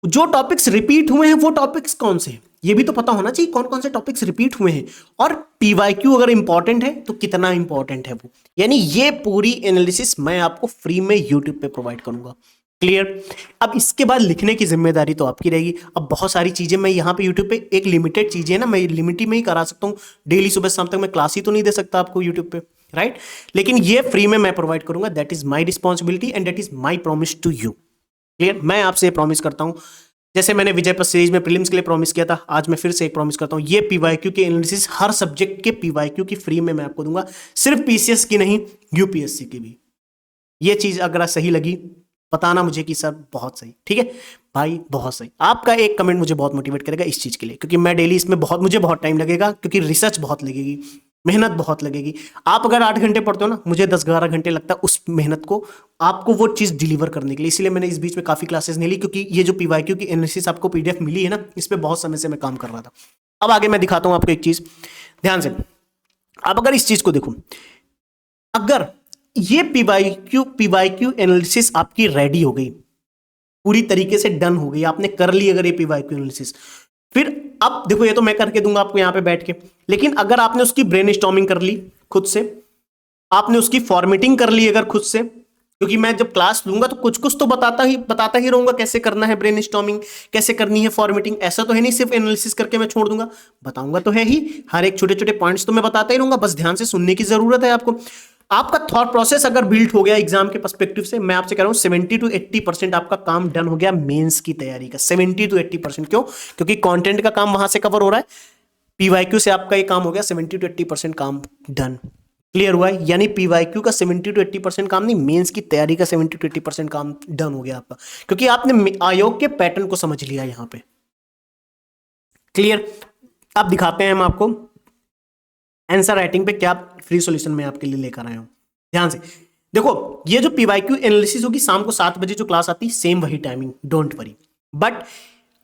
जो टॉपिक्स रिपीट हुए हैं वो टॉपिक्स कौन से हैं, ये भी तो पता होना चाहिए कौन कौन से टॉपिक्स रिपीट हुए हैं, और पीवाईक्यू अगर इंपॉर्टेंट है तो कितना इंपॉर्टेंट है वो। यानी ये पूरी एनालिसिस मैं आपको फ्री में यूट्यूब पे प्रोवाइड करूंगा। क्लियर। अब इसके बाद लिखने की जिम्मेदारी तो आपकी रहेगी। अब बहुत सारी चीजें मैं यहाँ पे यूट्यूब पे, एक लिमिटेड चीजें ना, मैं लिमिट में ही करा सकता हूँ। डेली सुबह शाम तक मैं क्लास ही तो नहीं दे सकता आपको यूट्यूब पे, राइट। लेकिन ये फ्री में मैं प्रोवाइड करूंगा। That is my responsibility and that is my promise to you. Clear. मैं आपसे प्रॉमिस करता हूं, जैसे मैंने विजय पथ सीरीज में प्रीलिम्स के लिए प्रॉमिस किया था, आज मैं फिर से एक प्रॉमिस करता हूं। ये पीवाईक्यू की एनालिसिस हर सब्जेक्ट के पीवाईक्यू की फ्री में मैं आपको दूंगा, सिर्फ पीसीएस की नहीं, यूपीएससी की भी। ये चीज अगर सही लगी बताना मुझे कि सर बहुत सही, ठीक है भाई बहुत सही। आपका एक कमेंट मुझे बहुत मोटिवेट करेगा इस चीज के लिए, क्योंकि मैं डेली इसमें मुझे बहुत टाइम लगेगा, क्योंकि रिसर्च बहुत लगेगी, मेहनत बहुत लगेगी। आप अगर 8 घंटे पढ़ते हो ना, मुझे 10-11 घंटे लगता है उस मेहनत को आपको वो चीज डिलीवर करने के लिए। इसलिए मैंने इस बीच में काफी क्लासेस नहीं ली, क्योंकि ये जो पीवाईक्यू की एनालिसिस आपको पीडीएफ मिली है ना, इस पर बहुत समय से मैं काम कर रहा था। अब आगे मैं दिखाता हूं आपको एक चीज, ध्यान से। अब अगर इस चीज को देखो, अगर ये पीवाईक्यू एनालिसिस आपकी रेडी हो गई, पूरी तरीके से डन हो गई, आपने कर ली अगर ये पीवाईक्यू एनालिसिस, फिर अब देखो ये तो मैं करके दूंगा आपको यहां पे बैठ के, लेकिन अगर आपने उसकी ब्रेनस्टॉर्मिंग कर ली खुद से, आपने उसकी फॉर्मेटिंग कर ली अगर खुद से, क्योंकि मैं जब क्लास लूंगा तो कुछ कुछ तो बताता ही रहूंगा, कैसे करना है ब्रेनस्टॉर्मिंग, कैसे करनी है फॉर्मेटिंग। ऐसा तो है नहीं सिर्फ एनालिसिस करके मैं छोड़ दूंगा, बताऊंगा तो है ही, हर एक छोटे छोटे पॉइंट्स तो मैं बताता ही रहूंगा, बस ध्यान से सुनने की जरूरत है आपको। आपका थॉट प्रोसेस अगर बिल्ड हो गया एग्जाम के पर्सपेक्टिव से, मैं आपसे कह रहा हूं 70 to 80% आपका काम डन हो गया मेंस की तैयारी का। 70 to 80%। क्यों? क्योंकि कंटेंट का काम वहां से कवर हो रहा है, पीवाईक्यू से आपका ये काम हो गया 70 to 80% काम डन। क्लियर हुआ है? यानी पीवाईक्यू का 70 to 80% काम नहीं, मेंस की तैयारी का 70 to 80% काम डन हो गया आपका, क्योंकि आपने आयोग के पैटर्न को समझ लिया यहां पे। क्लियर। अब दिखाते हैं हम आपको आंसर राइटिंग पे क्या फ्री सॉल्यूशन मैं आपके लिए लेकर आया हूं। ध्यान से देखो, ये जो पीवाईक्यू एनालिसिस होगी शाम को 7 बजे जो क्लास आती है, सेम वही टाइमिंग, डोंट वरी। बट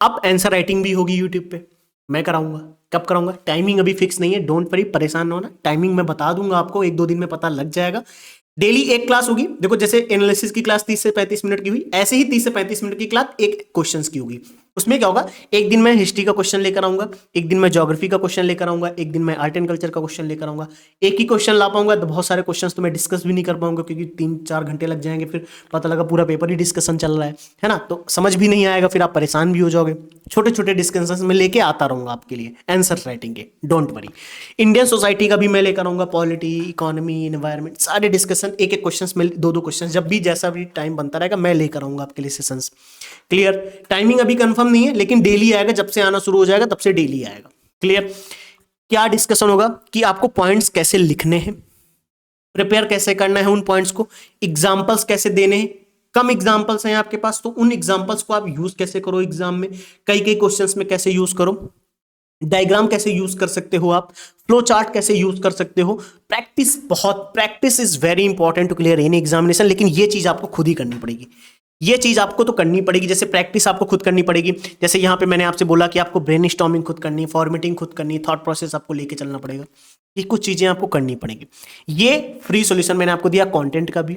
अब आंसर राइटिंग भी होगी यूट्यूब पे, मैं कराऊंगा। कब कराऊंगा? टाइमिंग अभी फिक्स नहीं है, डोंट वरी, परेशान ना होना। टाइमिंग मैं बता दूंगा आपको, 1-2 दिन में पता लग जाएगा। डेली एक क्लास होगी। देखो जैसे एनालिसिस की क्लास 30 से 35 मिनट की हुई, ऐसे ही 30 से 35 मिनट की क्लास एक क्वेश्चंस की होगी। उसमें क्या होगा, एक दिन मैं हिस्ट्री का क्वेश्चन लेकर आऊंगा, एक दिन मैं ज्योग्राफी का क्वेश्चन लेकर आऊंगा, एक दिन मैं आर्ट एंड कल्चर का क्वेश्चन लेकर आऊंगा। एक ही क्वेश्चन ला पाऊंगा तो बहुत सारे क्वेश्चंस तो मैं डिस्कस भी नहीं कर पाऊंगा, क्योंकि 3-4 घंटे लग जाएंगे, फिर पता लगा पूरा पेपर ही डिस्कशन चल रहा है ना, तो समझ भी नहीं आएगा, फिर आप परेशान भी हो जाओगे। छोटे छोटे डिस्कशन में लेके आता रहूंगा आपके लिए आंसर राइटिंग के, डोंट वरी। इंडियन सोसाइटी का भी मैं लेकर आऊंगा, पॉलिटी, इकोनॉमी, एनवायरमेंट, सारे डिस्कशन, एक एक क्वेश्चन में 2-2 क्वेश्चन, जब भी जैसा भी टाइम बनता रहेगा मैं लेकर आऊंगा आपके लिए सेशंस। क्लियर। टाइमिंग अभी कंफर्म नहीं है, लेकिन डेली आएगा, जब से आना शुरू हो जाएगा तब से डेली आएगा। क्लियर। क्या डिस्कशन होगा कि आपको पॉइंट्स कैसे लिखने हैं, प्रिपेयर कैसे करना है उन पॉइंट्स को, एग्जांपल्स कैसे देने हैं। कम एग्जांपल्स हैं आपके पास तो उन एग्जांपल्स को आप यूज कैसे करो एग्जाम में, कई क्वेश्चंस में कैसे यूज करो, डायग्राम कैसे यूज कर सकते हो आप, फ्लो चार्ट कैसे यूज कर सकते हो। Practice is very important to clear any examination, लेकिन ये चीज आपको खुद ही करनी पड़ेगी। ये चीज आपको तो करनी पड़ेगी, जैसे प्रैक्टिस आपको खुद करनी पड़ेगी। जैसे यहाँ पे मैंने आपसे बोला कि आपको ब्रेनस्टॉर्मिंग खुद करनी है, फॉर्मेटिंग खुद करनी है, थॉट प्रोसेस आपको लेके चलना पड़ेगा, ये कुछ चीजें आपको करनी पड़ेंगी। ये फ्री सॉल्यूशन मैंने आपको दिया, कंटेंट का भी,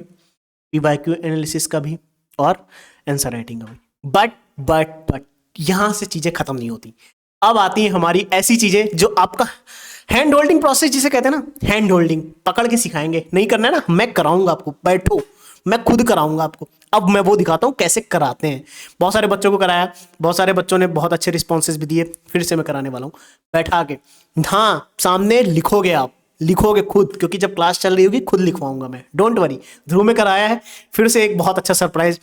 पीवाईक्यू एनालिसिस का भी और आंसर राइटिंग का भी। बट यहां से चीजें खत्म नहीं होती। अब आती है हमारी ऐसी चीजें जो आपका हैंड होल्डिंग प्रोसेस जिसे कहते हैं ना, हैंड होल्डिंग, पकड़ के सिखाएंगे, नहीं करना है ना, मैं कराऊंगा आपको। बैठो मैं खुद कराऊंगा आपको। अब मैं वो दिखाता हूँ कैसे कराते हैं। बहुत सारे बच्चों को कराया, बहुत सारे बच्चों ने बहुत अच्छे रिस्पॉन्सेज भी दिए, फिर से मैं कराने वाला हूँ बैठा के। हाँ, सामने लिखोगे, आप लिखोगे खुद, क्योंकि जब क्लास चल रही होगी खुद लिखवाऊंगा मैं, डोंट वरी। ध्रुव में कराया है, फिर से एक बहुत अच्छा सरप्राइज।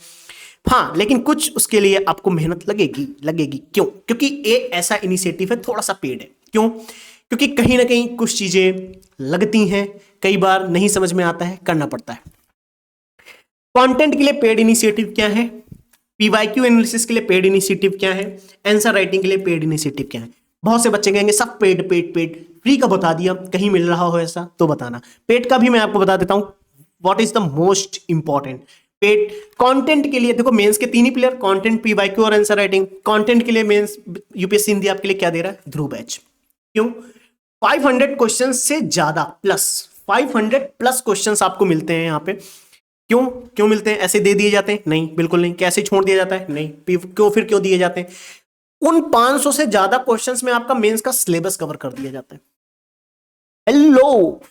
हाँ, लेकिन कुछ उसके लिए आपको मेहनत लगेगी लगेगी। क्यों? क्योंकि ये ऐसा इनिशिएटिव है, थोड़ा सा पेड है। क्यों? क्योंकि कहीं ना कहीं कुछ चीजें लगती हैं, कई बार नहीं समझ में आता है, करना पड़ता है। कंटेंट के लिए पेड इनिशिएटिव क्या है, पीवाईक्यू एनालिसिस के लिए पेड इनिशिएटिव क्या है, आंसर राइटिंग के लिए पेड इनिशिएटिव क्या है। बहुत से बच्चे कहेंगे सब पेड पेड पेड, फ्री का बता दिया, कहीं मिल रहा हो ऐसा तो बताना। पेड का भी मैं आपको बता देता हूं what is the most important. Paid content के लिए देखो, मेंस के तीन ही प्लेयर, कंटेंट, पीवाईक्यू और आंसर राइटिंग। कंटेंट के लिए मेंस यूपीएससी हिंदी आपके लिए क्या दे रहा है, ध्रुव बैच। क्यों? 500 क्वेश्चन से ज्यादा प्लस, 500 प्लस क्वेश्चन आपको मिलते हैं यहाँ पे। क्यों क्यों मिलते हैं? ऐसे दे दिए जाते हैं? नहीं, बिल्कुल नहीं। कैसे छोड़ दिया जाता है? नहीं। क्यों? फिर क्यों दिए जाते हैं? उन 500 से ज्यादा क्वेश्चंस में आपका मेंस का सिलेबस कवर कर दिया जाता है। हेलो,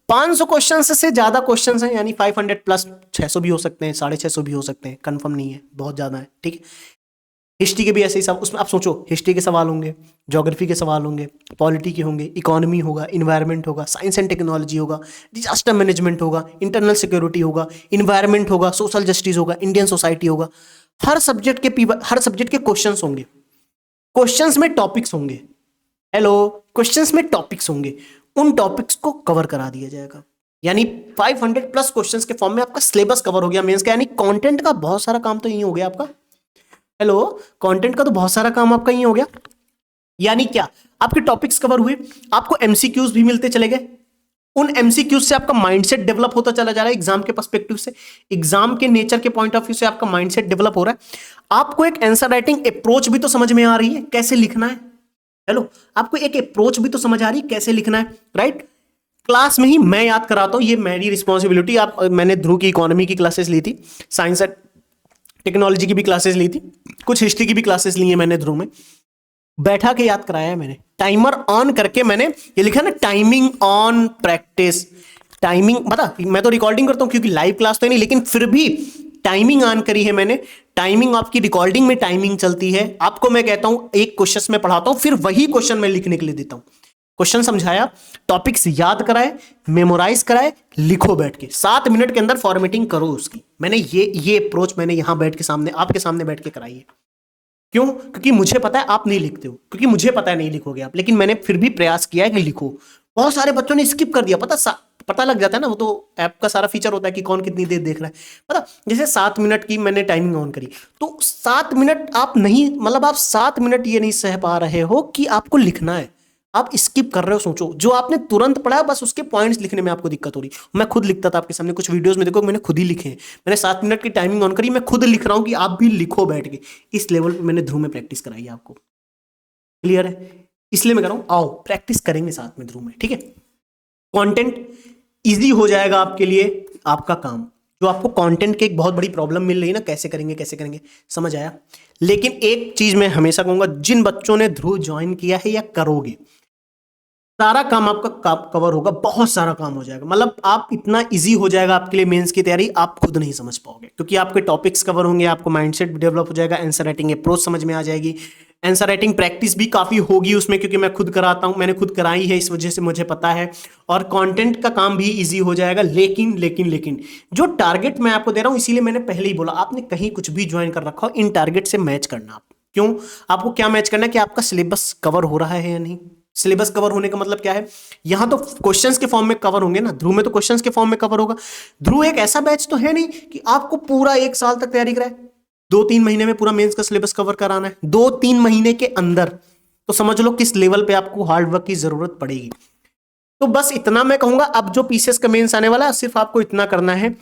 500 क्वेश्चन से ज्यादा क्वेश्चंस हैं, यानी 500 प्लस 600 भी हो सकते हैं, 650 भी हो सकते हैं, कंफर्म नहीं है, बहुत ज्यादा है, ठीक है। हिस्ट्री के भी ऐसे ही सब, उसमें आप सोचो, हिस्ट्री के सवाल होंगे, ज्योग्राफी के सवाल होंगे, पॉलिटी के होंगे, इकोनॉमी होगा, इन्वायरमेंट होगा, साइंस एंड टेक्नोलॉजी होगा, डिजास्टर मैनेजमेंट होगा, इंटरनल सिक्योरिटी होगा, इन्वायरमेंट होगा, सोशल जस्टिस होगा, इंडियन सोसाइटी होगा। हर सब्जेक्ट के क्वेश्चंस होंगे, क्वेश्चंस में टॉपिक्स होंगे। हेलो, क्वेश्चंस में टॉपिक्स होंगे, उन टॉपिक्स को कवर करा दिया जाएगा। यानी 500 प्लस क्वेश्चंस के फॉर्म में आपका सिलेबस कवर हो गया मेंस का। यानी कंटेंट का बहुत सारा काम तो यही हो गया आपका। हेलो, कंटेंट का तो बहुत सारा काम आपका यही हो गया। यानी क्या? आपके टॉपिक्स कवर हुए, आपको एमसीक्यूज भी मिलते चले गए। उन एमसीक्यूज से आपका माइंडसेट डेवलप होता चला जा रहा है, एग्जाम के पर्सपेक्टिव से, एग्जाम के नेचर के पॉइंट ऑफ व्यू से आपका माइंडसेट डेवलप हो रहा है। आपको एक आंसर राइटिंग अप्रोच भी तो समझ में आ रही है, कैसे लिखना है। हेलो, आपको एक अप्रोच भी तो समझ आ रही है, कैसे लिखना है, राइट। क्लास में ही मैं याद कराता हूं, ये मेरी रिस्पॉन्सिबिलिटी। मैंने ध्रुव की इकोनॉमी की क्लासेस ली थी, साइंस एंड टेक्नोलॉजी की भी क्लासेस ली थी, कुछ हिस्ट्री की भी क्लासेस ली है मैंने ध्रुव में। बैठा के याद कराया है मैंने, टाइमर ऑन करके मैंने ये लिखा ना, टाइमिंग ऑन प्रैक्टिस। टाइमिंग पता, मैं तो रिकॉर्डिंग करता हूं क्योंकि लाइव क्लास तो नहीं, लेकिन फिर भी टाइमिंग ऑन करी है मैंने। टाइमिंग आपकी रिकॉर्डिंग में टाइमिंग चलती है। आपको मैं कहता हूं एक क्वेश्चन में पढ़ाता हूं, फिर वही क्वेश्चन मैं लिखने के लिए देता हूं। क्वेश्चन समझाया, टॉपिक्स याद कराए, मेमोराइज कराए, लिखो बैठ के 7 मिनट के अंदर फॉर्मेटिंग करो उसकी। मैंने ये अप्रोच मैंने यहां बैठ के सामने, आपके सामने बैठ के कराई है। क्यों? क्योंकि मुझे पता है आप नहीं लिखते हो, क्योंकि मुझे पता है नहीं लिखोगे आप, लेकिन मैंने फिर भी प्रयास किया है कि लिखो। बहुत सारे बच्चों ने स्किप कर दिया, पता लग जाता है ना, वो तो ऐप का सारा फीचर होता है कि कौन कितनी देर देख रहा है। पता, जैसे 7 मिनट की मैंने टाइमिंग ऑन करी, तो 7 मिनट आप नहीं, मतलब आप 7 मिनट ये नहीं सह पा रहे हो कि आपको लिखना है, आप स्किप कर रहे हो। सोचो, जो आपने तुरंत पढ़ा बस उसके पॉइंट्स लिखने में आपको दिक्कत हो रही। मैं खुद लिखता था आपके सामने, कुछ वीडियोस में देखो मैंने खुद ही लिखे हैं। मैंने 7 मिनट की टाइमिंग ऑन करी, मैं खुद लिख रहा हूं कि आप भी लिखो बैठ के। इस लेवल पे मैंने ध्रुव में प्रैक्टिस कराई है आपको। क्लियर है? इसलिए मैं कह रहा हूं आओ प्रैक्टिस करेंगे साथ में ध्रुव में, ठीक है। कंटेंट इजी हो जाएगा आपके लिए, आपका काम। जो आपको कंटेंट की एक बहुत बड़ी प्रॉब्लम मिल रही है ना, कैसे करेंगे, समझ आया। लेकिन एक चीज मैं हमेशा कहूंगा, जिन बच्चों ने ध्रुव ज्वाइन किया है या करोगे, सारा काम आपका कवर होगा, बहुत सारा काम हो जाएगा। मतलब आप इतना इजी हो जाएगा आपके लिए मेंस की तैयारी, आप खुद नहीं समझ पाओगे, क्योंकि आपके टॉपिक्स कवर होंगे, आपको माइंडसेट डेवलप हो जाएगा, आंसर राइटिंग अप्रोच समझ में आ जाएगी, आंसर राइटिंग प्रैक्टिस भी काफी होगी उसमें, क्योंकि मैं खुद कराता हूं, मैंने खुद कराई है, इस वजह से मुझे पता है। और कंटेंट का काम भी इजी हो जाएगा। लेकिन जो टारगेट मैं आपको दे रहा हूं, इसीलिए मैंने पहले ही बोला, आपने कहीं कुछ भी ज्वाइन कर रखा हो, इन टारगेट से मैच करना। आप क्यों? आपको क्या मैच करना है कि आपका सिलेबस कवर हो रहा है या नहीं। सिलेबस कवर होने का मतलब क्या है? यहां तो क्वेश्चंस के फॉर्म में कवर होंगे ना, ध्रुव में तो क्वेश्चंस के फॉर्म में कवर होगा। ध्रुव एक ऐसा बैच तो है नहीं कि आपको पूरा 1 साल तक तैयारी कराए, 2-3 महीने में पूरा मेंस का सिलेबस कवर कराना है। 2-3 महीने के अंदर तो समझ लो किस लेवल पे आपको हार्डवर्क की जरूरत पड़ेगी। तो बस इतना मैं कहूंगा, अब जो पीसीएस का मेंस आने वाला है, सिर्फ आपको इतना करना है,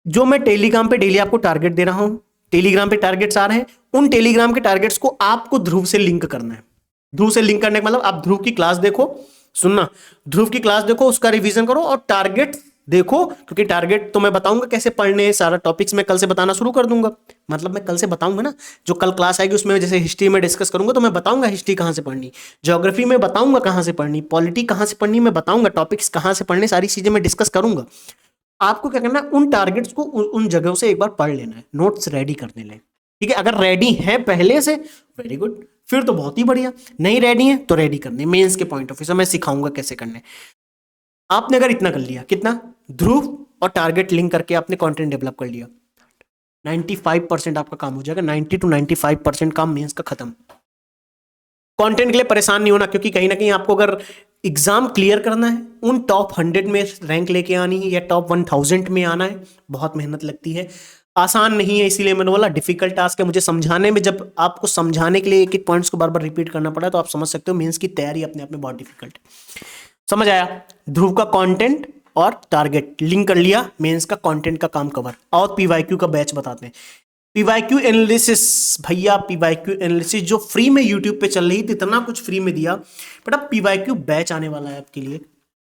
जो मैं टेलीग्राम पे डेली आपको टारगेट दे रहा हूं, टेलीग्राम पे टारगेट्स आ रहे हैं, उन टेलीग्राम के टारगेट्स को आपको ध्रुव से लिंक करना है। ध्रुव से लिंक करने का मतलब, आप ध्रुव की क्लास देखो, सुनना, ध्रुव की क्लास देखो, उसका रिवीजन करो और टारगेट देखो, क्योंकि टारगेट तो मैं बताऊंगा कैसे पढ़ने हैं, सारा टॉपिक्स मैं कल से बताना शुरू कर दूंगा। मतलब मैं कल से बताऊंगा ना, जो कल क्लास आएगी उसमें जैसे हिस्ट्री में डिस्कस करूंगा, तो मैं बताऊंगा हिस्ट्री कहां से पढ़नी, ज्योग्राफी में बताऊंगा कहां से पढ़नी, पॉलिटी कहां से पढ़नी मैं बताऊंगा, टॉपिक्स कहां से पढ़ने, सारी चीजें मैं डिस्कस करूंगा। आपको क्या करना है, उन टारगेट्स को उन जगहों से एक बार पढ़ लेना है, नोट्स रेडी करने लें, ठीक है। अगर रेडी है पहले से, वेरी गुड, फिर तो बहुत ही बढ़िया। नहीं रेडी है तो रेडी करने, मेंस के पॉइंट ऑफ व्यू से मैं सिखाऊंगा कैसे करने। आपने अगर इतना कर लिया, कितना, ध्रुव और टारगेट लिंक करके आपने कंटेंट डेवलप कर लिया, 95% आपका काम हो जाएगा। 90 to 95% काम मेंस का खत्म। कंटेंट के लिए परेशान नहीं होना, क्योंकि कहीं ना कहीं आपको अगर एग्जाम क्लियर करना है, उन टॉप 100 में रैंक लेके आनी है या टॉप 1000 में आना है, बहुत मेहनत लगती है, आसान नहीं है। इसीलिए मैंने बोला डिफिकल्ट टास्क है। मुझे समझाने में, जब आपको समझाने के लिए एक एक पॉइंट्स को बार बार रिपीट करना पड़ा, तो आप समझ सकते हो मेंस की तैयारी अपने आप में बहुत डिफिकल्ट है। समझ आया? ध्रुव का कंटेंट और टारगेट लिंक कर लिया, मेंस का कंटेंट का काम कवर। और पीवाईक्यू का बैच बताते हैं। पीवाईक्यू एनालिसिस, भैया पीवाईक्यू एनालिसिस जो फ्री में यूट्यूब पे चल रही थी, इतना कुछ फ्री में दिया, बट अब पीवाईक्यू बैच आने वाला है आपके लिए।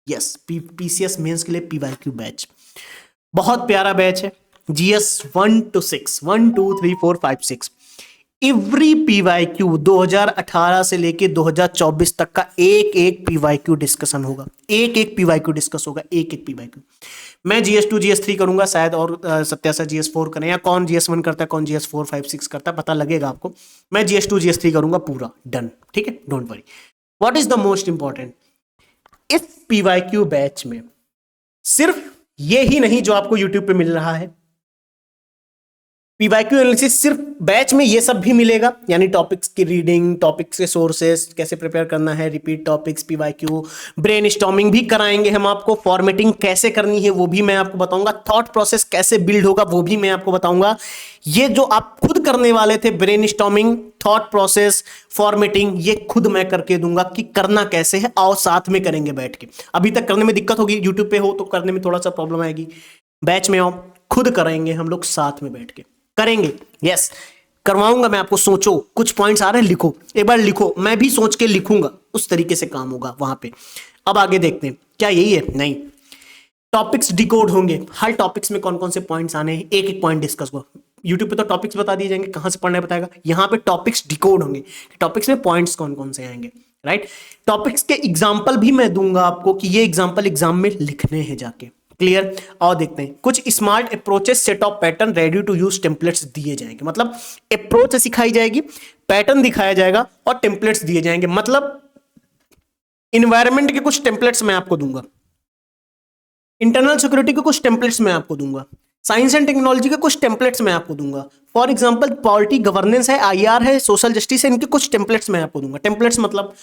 यस, पीसीएस मेंस के लिए पीवाईक्यू बैच बहुत प्यारा बैच है। जीएस 1 to 6, 1 2 3 4 5 6, एवरी पीवाईक्यू 2018 से लेके 2024 तक का एक एक पीवाईक्यू डिस्कशन होगा, एक एक पीवाईक्यू डिस्कस होगा, एक एक पीवाईक्यू। मैं GS2 GS3 करूंगा शायद, और सत्यासा GS4 करें, या कौन GS1 करता है, कौन GS4 5 6 करता है, पता लगेगा आपको। मैं GS2 GS3 करूंगा पूरा, डन, ठीक है, don't worry. What is the most important, इस पीवाईक्यू बैच में सिर्फ ये ही नहीं जो आपको यूट्यूब पे मिल रहा है, पीवाईक्यू एनालिसिस सिर्फ बैच में ये सब भी मिलेगा, यानी टॉपिक्स की रीडिंग, टॉपिक्स के सोर्सेस कैसे प्रिपेयर करना है, रिपीट टॉपिक्स, पीवाईक्यू, ब्रेनस्टॉर्मिंग भी कराएंगे हम आपको, फॉर्मेटिंग कैसे करनी है वो भी मैं आपको बताऊंगा, थॉट प्रोसेस कैसे बिल्ड होगा वो भी मैं आपको बताऊंगा। ये जो आप खुद करने वाले थे, ब्रेनस्टॉर्मिंग, थॉट प्रोसेस, फॉर्मेटिंग, ये खुद मैं करके दूंगा कि करना कैसे है। आओ साथ में करेंगे बैठ के। अभी तक करने में दिक्कत होगी, यूट्यूब पे हो तो करने में थोड़ा सा प्रॉब्लम आएगी, बैच में आओ, खुद करेंगे हम लोग साथ में बैठ के, करेंगे। यस, करवाऊंगा मैं आपको। सोचो, कुछ पॉइंट्स आ रहे हैं, लिखो, एक बार लिखो, मैं भी सोच के लिखूंगा, उस तरीके से काम होगा वहां पे। अब आगे देखते हैं, क्या यही है? नहीं, टॉपिक्स डिकोड होंगे, हर टॉपिक्स में कौन कौन से पॉइंट्स आने हैं, एक एक पॉइंट डिस्कस हो। यूट्यूब पे तो टॉपिक्स बता दिए जाएंगे, कहां से पढ़ना है बताएगा, यहाँ पे टॉपिक्स डिकोड होंगे, टॉपिक्स में पॉइंट्स कौन कौन से आएंगे, राइट। टॉपिक्स के एग्जाम्पल भी मैं दूंगा आपको कि ये एग्जाम्पल एग्जाम में लिखने हैं जाके, क्लियर। और देखते हैं, कुछ smart approaches, set of pattern, ready to use templates दिए जाएंगे। मतलब अप्रोच सिखाई जाएगी, पैटर्न दिखाया जाएगा और टेम्पलेट्स दिए जाएंगे। मतलब इन्वायरमेंट के कुछ टेम्पलेट्स मैं आपको दूंगा, इंटरनल सिक्योरिटी के कुछ टेम्पलेट्स मैं आपको दूंगा, साइंस एंड टेक्नोलॉजी के कुछ टेम्पलेट्स मैं आपको दूंगा। फॉर एग्जांपल पॉलिटी गवर्नेंस है, आईआर है, सोशल जस्टिस है, इनके कुछ टेम्पलेट्स मैं आपको दूंगा। टेम्पलेट्स मतलब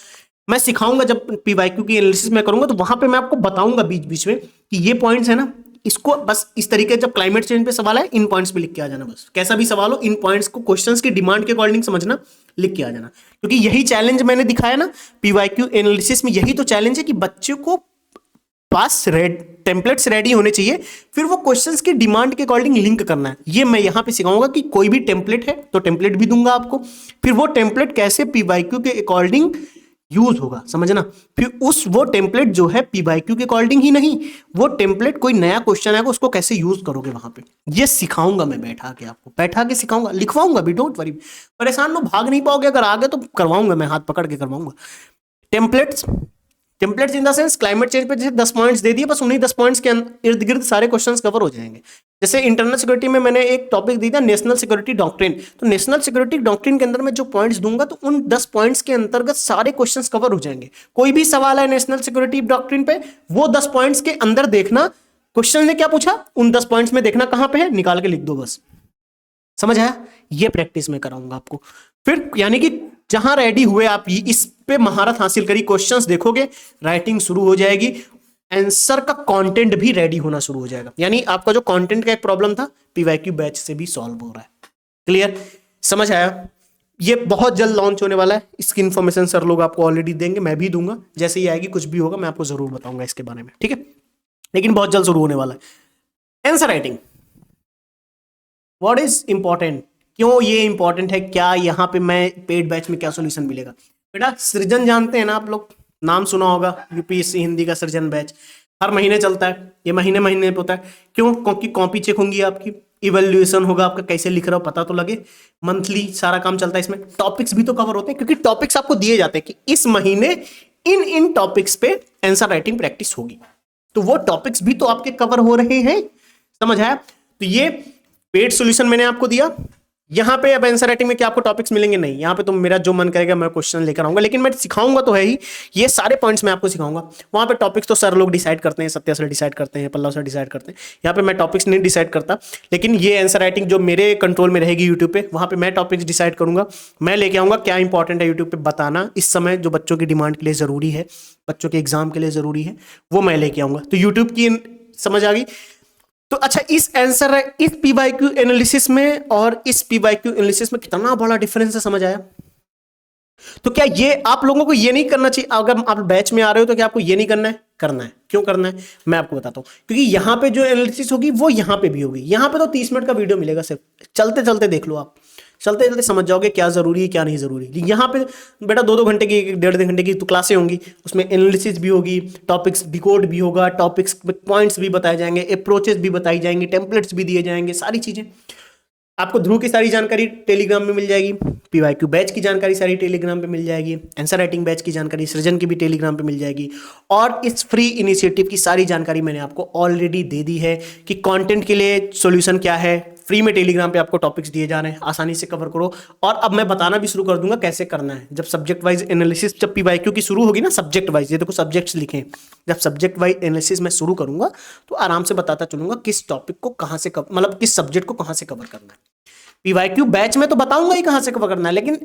मैं सिखाऊंगा, जब पीवाईक्यू की एनालिसिस में करूंगा तो वहां पे मैं आपको बताऊंगा बीच बीच में कि ये पॉइंट्स है ना, इसको बस इस तरीके, जब क्लाइमेट चेंज पे सवाल है, इन पॉइंट्स पे लिख के आ जाना। बस कैसा भी सवाल हो, इन पॉइंट्स को क्वेश्चंस की डिमांड के अकॉर्डिंग समझना, लिख के आ जाना। क्योंकि यही चैलेंज मैंने दिखाया ना पीवाईक्यू एनालिसिस में, यही तो चैलेंज है कि बच्चों को पास टेम्पलेट्स रेडी होने चाहिए, फिर वो क्वेश्चंस की डिमांड के अकॉर्डिंग लिंक करना है। ये मैं यहां पे सिखाऊंगा कि कोई भी टेम्पलेट है तो टेम्पलेट भी दूंगा आपको, फिर वो टेम्पलेट कैसे पीवाईक्यू के अकॉर्डिंग यूज होगा, समझना। फिर वो टेम्पलेट जो है पीवाईक्यू के अकॉर्डिंग ही नहीं, वो टेम्पलेट कोई नया क्वेश्चन आएगा उसको कैसे यूज करोगे वहां पे, ये सिखाऊंगा मैं बैठा के, आपको बैठा के सिखाऊंगा, लिखवाऊंगा भी, डोंट वरी। परेशान लो, भाग नहीं पाओगे, अगर आगे तो करवाऊंगा मैं, हाथ पकड़ के करवाऊंगा। Templates in the sense, climate change पे जैसे 10 पॉइंट्स दे दिए, बस उन्हीं 10 पॉइंट्स के इर्द गिर्द सारे क्वेश्चंस कवर हो जाएंगे। जैसे इंटरनल सिक्योरिटी में मैंने एक टॉपिक दी था, नेशनल सिक्योरिटी डॉक्ट्रिन, तो नेशनल सिक्योरिटी डॉक्ट्रिन के अंदर मैं जो पॉइंट्स दूंगा, तो उन 10 पॉइंट्स के अंतर्गत सारे क्वेश्चंस कवर हो जाएंगे। कोई भी सवाल है नेशनल सिक्योरिटी डॉक्ट्रिन पे, वो 10 पॉइंट्स के अंदर देखना, क्वेश्चन ने क्या पूछा, उन 10 पॉइंट्स में देखना कहां पे है, निकाल के लिख दो बस। समझ आया? ये प्रैक्टिस में कराऊंगा आपको। फिर यानी कि जहां रेडी हुए आप, इस पे महारत हासिल करी, क्वेश्चंस देखोगे, राइटिंग शुरू हो जाएगी, आंसर का कंटेंट भी रेडी होना शुरू हो जाएगा। यानी आपका जो कंटेंट का एक प्रॉब्लम था, पीवाईक्यू बैच से भी सॉल्व हो रहा है। क्लियर? समझ आया? ये बहुत जल्द लॉन्च होने वाला है, इसकी इंफॉर्मेशन सर लोग आपको ऑलरेडी देंगे, मैं भी दूंगा। जैसे ही आएगी, कुछ भी होगा मैं आपको जरूर बताऊंगा इसके बारे में, ठीक है। लेकिन बहुत जल्द शुरू होने वाला है। Answer writing, what is important, क्यों ये इंपॉर्टेंट है, क्या यहाँ पे मैं पेड बैच में क्या सॉल्यूशन मिलेगा। बेटा सृजन जानते हैं ना आप लोग, नाम सुना होगा, यूपीएससी हिंदी का सृजन बैच हर महीने चलता है, ये महीने महीने पे होता है। क्यों? क्योंकि कॉपी चेक होंगी आपकी, इवैल्यूएशन होगा आपका, कैसे लिख रहा हो पता तो लगे, मंथली सारा काम चलता है इसमें। टॉपिक्स भी तो कवर होते हैं, क्योंकि टॉपिक्स आपको दिए जाते हैं कि इस महीने इन टॉपिक्स पे आंसर राइटिंग प्रैक्टिस होगी। तो वो टॉपिक्स भी तो आपके कवर हो रहे हैं। समझ आया? तो ये पेड सॉल्यूशन मैंने आपको दिया। यहां पे अब आंसर राइटिंग में क्या आपको टॉपिक्स मिलेंगे? नहीं, यहां पे तो मेरा जो मन करेगा मैं क्वेश्चन लेकर आऊंगा, लेकिन मैं सिखाऊंगा तो है ही, ये सारे पॉइंट्स मैं आपको सिखाऊंगा। वहां पे टॉपिक्स तो सर लोग डिसाइड करते हैं, सत्या सर डिसाइड करते हैं, पल्लव सर डिसाइड करते हैं। यहाँ पे मैं टॉपिक्स नहीं डिसाइड करता, लेकिन ये आंसर राइटिंग जो मेरे कंट्रोल में रहेगी यूट्यूब पे, वहां पे मैं टॉपिक्स डिसाइड करूंगा। मैं लेके आऊंगा क्या इंपॉर्टेंट है यूट्यूब पे बताना इस समय, जो बच्चों की डिमांड के लिए जरूरी है, बच्चों के एग्जाम के लिए जरूरी है, वो मैं लेके आऊंगा। तो यूट्यूब की समझ आ गई? तो अच्छा, इस पीवाईक्यू एनालिसिस में और इस पीवाईक्यू एनालिसिस में कितना बड़ा डिफरेंस है, समझ आया? तो क्या ये आप लोगों को ये नहीं करना चाहिए? अगर आप बैच में आ रहे हो तो क्या आपको ये नहीं करना है? करना है। क्यों करना है मैं आपको बताता हूं। क्योंकि यहां पे जो एनालिसिस होगी वो यहां पे भी होगी। यहां पे तो 30 मिनट का वीडियो मिलेगा सिर्फ, चलते चलते देख लो आप, चलते चलते समझ जाओगे क्या जरूरी है क्या नहीं जरूरी। यहाँ पे बेटा 2-2 घंटे की, 1.5 घंटे की तो क्लासें होंगी, उसमें एनालिसिस भी होगी, टॉपिक्स डिकोड भी होगा, टॉपिक्स पॉइंट्स भी बताए जाएंगे, अप्रोचेस भी बताई जाएंगी, टेम्पलेट्स भी दिए जाएंगे, सारी चीजें। आपको ध्रुव की सारी जानकारी टेलीग्राम में मिल जाएगी, पीवाईक्यू बैच की जानकारी सारी टेलीग्राम पे मिल जाएगी, आंसर राइटिंग बैच की जानकारी सृजन की भी टेलीग्राम पे मिल जाएगी। और इस फ्री इनिशिएटिव की सारी जानकारी मैंने आपको ऑलरेडी दे दी है कि कंटेंट के लिए सॉल्यूशन क्या है। फ्री में टेलीग्राम पे आपको टॉपिक्स दिए जा रहे हैं, आसानी से कवर करो। और अब मैं बताना भी शुरू कर दूंगा कैसे करना है। जब सब्जेक्ट वाइज एनालिसिस, जब पीवाईक्यू की शुरू होगी ना सब्जेक्ट वाइज, ये देखो सब्जेक्ट्स लिखे, जब सब्जेक्ट वाइज एनालिसिस मैं शुरू करूंगा तो आराम से बताता चलूंगा किस टॉपिक को कहां से मतलब किस सब्जेक्ट को कहां से कवर करना है। पीवाईक्यू बैच में तो बताऊंगा ही कहां से कवर करना है, लेकिन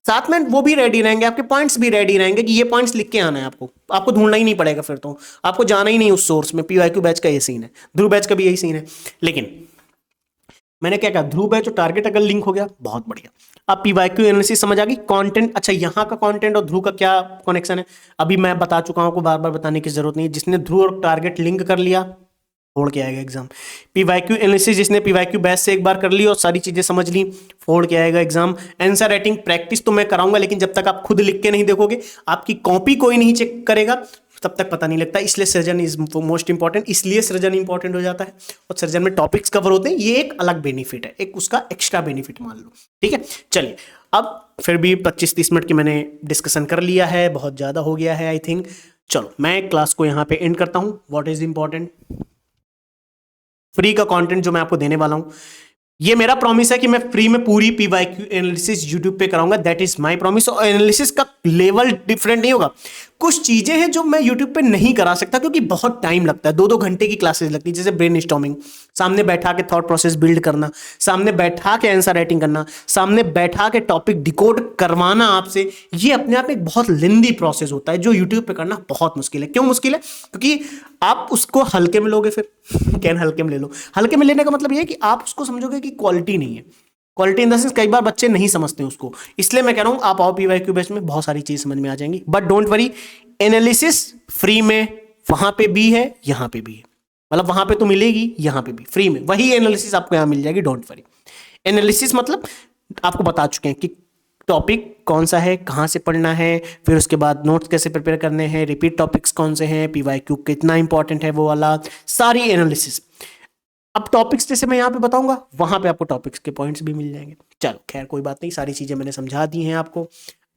साथ में वो भी रेडी रहेंगे, आपके पॉइंट्स भी रेडी रहेंगे कि ये पॉइंट्स लिख के आना है आपको ढूंढना ही नहीं पड़ेगा, फिर तो आपको जाना ही नहीं उस सोर्स में। पीवाईक्यू बैच का ये सीन है, ध्रुव बैच का भी यही सीन है। लेकिन मैंने क्या कहा, ध्रुव बैच और टारगेट अगर लिंक हो गया बहुत बढ़िया। अब पीवाईक्यू एनालिसिस समझ आ गई, कंटेंट। अच्छा, यहाँ का कंटेंट और ध्रुव का क्या कनेक्शन है अभी मैं बता चुका हूं, आपको बार बार बताने की जरूरत नहीं है। जिसने ध्रुव और टारगेट लिंक कर लिया फोड़ के आएगा एग्जाम। पीवाईक्यू एनालिसिस जिसने पीवाईक्यू बैच से एक बार कर ली और सारी चीजें समझ ली, फोड़ के आएगा एग्जाम। आंसर राइटिंग प्रैक्टिस तो मैं कराऊंगा, लेकिन जब तक आप खुद लिख के नहीं देखोगे, आपकी कॉपी कोई नहीं चेक करेगा, तब तक पता नहीं लगता। इसलिए सृजन इज मोस्ट इंपॉर्टेंट, इसलिए सृजन इंपॉर्टेंट हो जाता है। और सृजन में टॉपिक्स कवर होते हैं, ये एक अलग बेनिफिट है, एक उसका एक्स्ट्रा बेनिफिट मान लो। ठीक है, चलिए। अब फिर भी 25-30 मिनट की मैंने डिस्कशन कर लिया है, बहुत ज्यादा हो गया है आई थिंक। चलो मैं क्लास को यहाँ पे एंड करता हूँ। व्हाट इज इंपॉर्टेंट, फ्री का कंटेंट जो मैं आपको देने वाला हूं, ये मेरा प्रॉमिस है कि मैं फ्री में पूरी पीवाईक्यू एनालिसिस यूट्यूब पे कराऊंगा। That is my promise. और एनालिसिस का लेवल डिफरेंट नहीं होगा। कुछ चीजें हैं जो मैं यूट्यूब पे नहीं करा सकता क्योंकि बहुत टाइम लगता है, 2-2 घंटे की क्लासेस लगती है। जैसे ब्रेनस्टॉर्मिंग, सामने बैठा के थॉट प्रोसेस बिल्ड करना, सामने बैठा के आंसर राइटिंग करना, सामने बैठा के टॉपिक डिकोड करवाना आपसे, ये अपने आप एक बहुत लेंदी प्रोसेस होता है जो यूट्यूब पे करना बहुत मुश्किल है। क्यों मुश्किल है? क्योंकि आप उसको हल्के में लोगे, फिर कैन हल्के में ले लो। हल्के में लेने का मतलब ये है कि आप उसको समझोगे कि क्वालिटी नहीं है। क्वालिटी इन द सेंस कई बार बच्चे नहीं समझते उसको, इसलिए मैं कह रहा हूं आप आओ पीवाईक्यू बैच में, बहुत सारी चीज समझ में आ जाएंगी। But don't worry, analysis free में वहां पे भी है, यहां पे भी है। मतलब वहां पे तो मिलेगी, यहां पे भी फ्री में वही एनालिसिस आपको यहां मिल जाएगी। डोंट वरी, एनालिसिस मतलब आपको बता चुके हैं कि टॉपिक कौन सा है, कहाँ से पढ़ना है, फिर उसके बाद नोट्स कैसे प्रिपेयर करने हैं, रिपीट टॉपिक्स कौन से हैं, पीवाईक्यू कितना इंपॉर्टेंट है वो वाला, सारी एनालिसिस। अब टॉपिक्स जैसे मैं यहाँ पे बताऊंगा, वहां पे आपको टॉपिक्स के पॉइंट्स भी मिल जाएंगे। चलो खैर कोई बात नहीं, सारी चीजें मैंने समझा दी हैं आपको।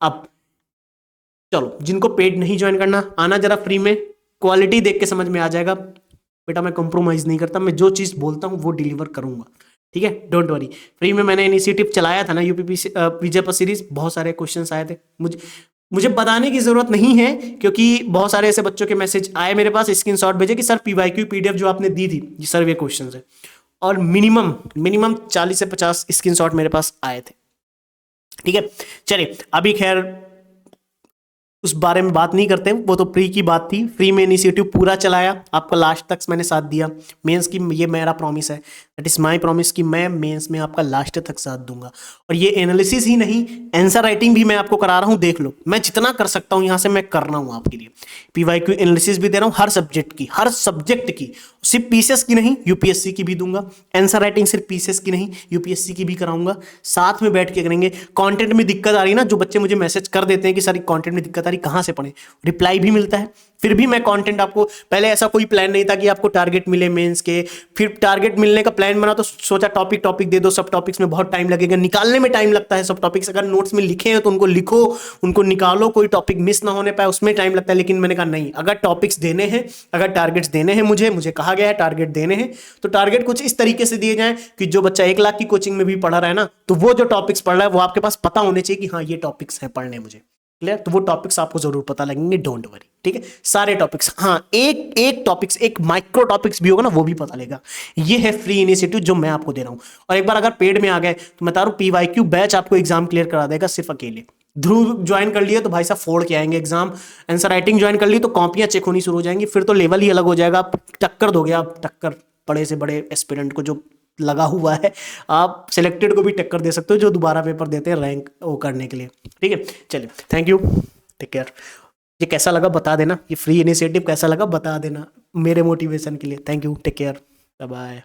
अब चलो, जिनको पेड नहीं ज्वाइन करना, आना जरा फ्री में, क्वालिटी देख के समझ में आ जाएगा। बेटा मैं कॉम्प्रोमाइज नहीं करता, मैं जो चीज बोलता हूँ वो डिलीवर करूंगा। ठीक है, डोंट वरी। फ्री में मैंने इनिशिएटिव चलाया था ना यूपीपीसी पीजेपी सीरीज, बहुत सारे क्वेश्चंस आए थे। मुझे बताने की जरूरत नहीं है क्योंकि बहुत सारे ऐसे बच्चों के मैसेज आए मेरे पास, स्क्रीनशॉट भेजे कि सर पीवाईक्यू पीडीएफ जो आपने दी थी ये सर्वे क्वेश्चंस है, और मिनिमम 40 से 50 स्क्रीनशॉट मेरे पास आए थे। ठीक है, चलिए अभी खैर उस बारे में बात नहीं करते, वो तो फ्री की बात थी। फ्री में इनिशिएटिव पूरा चलाया, आपका लास्ट तक मैंने साथ दिया। मेंस की ये मेरा प्रॉमिस है, दैट इज माय प्रॉमिस कि मैं मेंस में आपका लास्ट तक साथ दूंगा। और ये एनालिसिस ही नहीं, आंसर राइटिंग भी मैं आपको करा रहा हूँ। देख लो, मैं जितना कर सकता हूँ यहाँ से मैं कर रहा हूँ आपके लिए। पीवाईक्यू एनालिसिस भी दे रहा हूँ हर सब्जेक्ट की, सिर्फ पीसीएस की नहीं, यूपीएससी की भी दूंगा। आंसर राइटिंग सिर्फ पीसीएस की नहीं, यूपीएससी की भी कराऊंगा। साथ में बैठ के करेंगे। कंटेंट में दिक्कत आ रही है ना, जो बच्चे मुझे मैसेज कर देते हैं कि सर कंटेंट में दिक्कत आ रही, जानकारी कहाँ से पढ़ें, रिप्लाई भी मिलता है, फिर भी मैं कंटेंट आपको, पहले ऐसा कोई प्लान नहीं था कि आपको टारगेट मिले मेंस के, फिर टारगेट मिलने का प्लान बना तो सोचा टॉपिक टॉपिक दे दो, सब टॉपिक्स में बहुत टाइम लगेगा, निकालने में टाइम लगता है सब टॉपिक्स, अगर नोट्स में लिखे हैं तो उनको लिखो, उनको निकालो, कोई टॉपिक मिस ना होने पाए, उसमें टाइम लगता है। लेकिन मैंने कहा नहीं, अगर टॉपिक्स देने हैं, अगर टारगेट्स देने हैं, मुझे कहा गया है टारगेट देने हैं, तो टारगेट कुछ इस तरीके से दिए जाएं कि जो बच्चा 1 लाख की कोचिंग में भी पढ़ा रहा है ना, तो वो जो टॉपिक्स पढ़ रहा है वो आपके पास पता होने चाहिए कि हाँ ये टॉपिक्स हैं पढ़ने मुझे, क्लियर। तो वो टॉपिक्स आपको जरूर पता लगेंगे, डोंट वरी, ठीक है। सारे टॉपिक्स, हाँ एक टॉपिक्स, एक माइक्रो टॉपिक्स भी होगा ना वो भी पता लगेगा। ये है फ्री इनिशिएटिव जो मैं आपको दे रहा हूं। और एक बार अगर पेड में आ गए तो मैं बता रहा हूं PYQ बैच आपको एग्जाम क्लियर करा देगा सिर्फ अकेले। ध्रुव ज्वाइन कर लिए तो भाई साहब फोड़ के आएंगे एग्जाम, आंसर राइटिंग ज्वाइन कर ली तो कॉपियां चेक होनी शुरू हो जाएंगी, फिर तो लेवल ही अलग हो जाएगा, आप टक्कर दोगे, आप टक्कर बड़े से बड़े एस्पिरेंट को जो लगा हुआ है, आप सिलेक्टेड को भी टक्कर दे सकते हो जो दोबारा पेपर देते हैं रैंक वो करने के लिए, ठीक है। चलिए, थैंक यू, टेक केयर। ये कैसा लगा बता देना, ये फ्री इनिशिएटिव कैसा लगा बता देना मेरे मोटिवेशन के लिए। Thank you, take care, bye bye.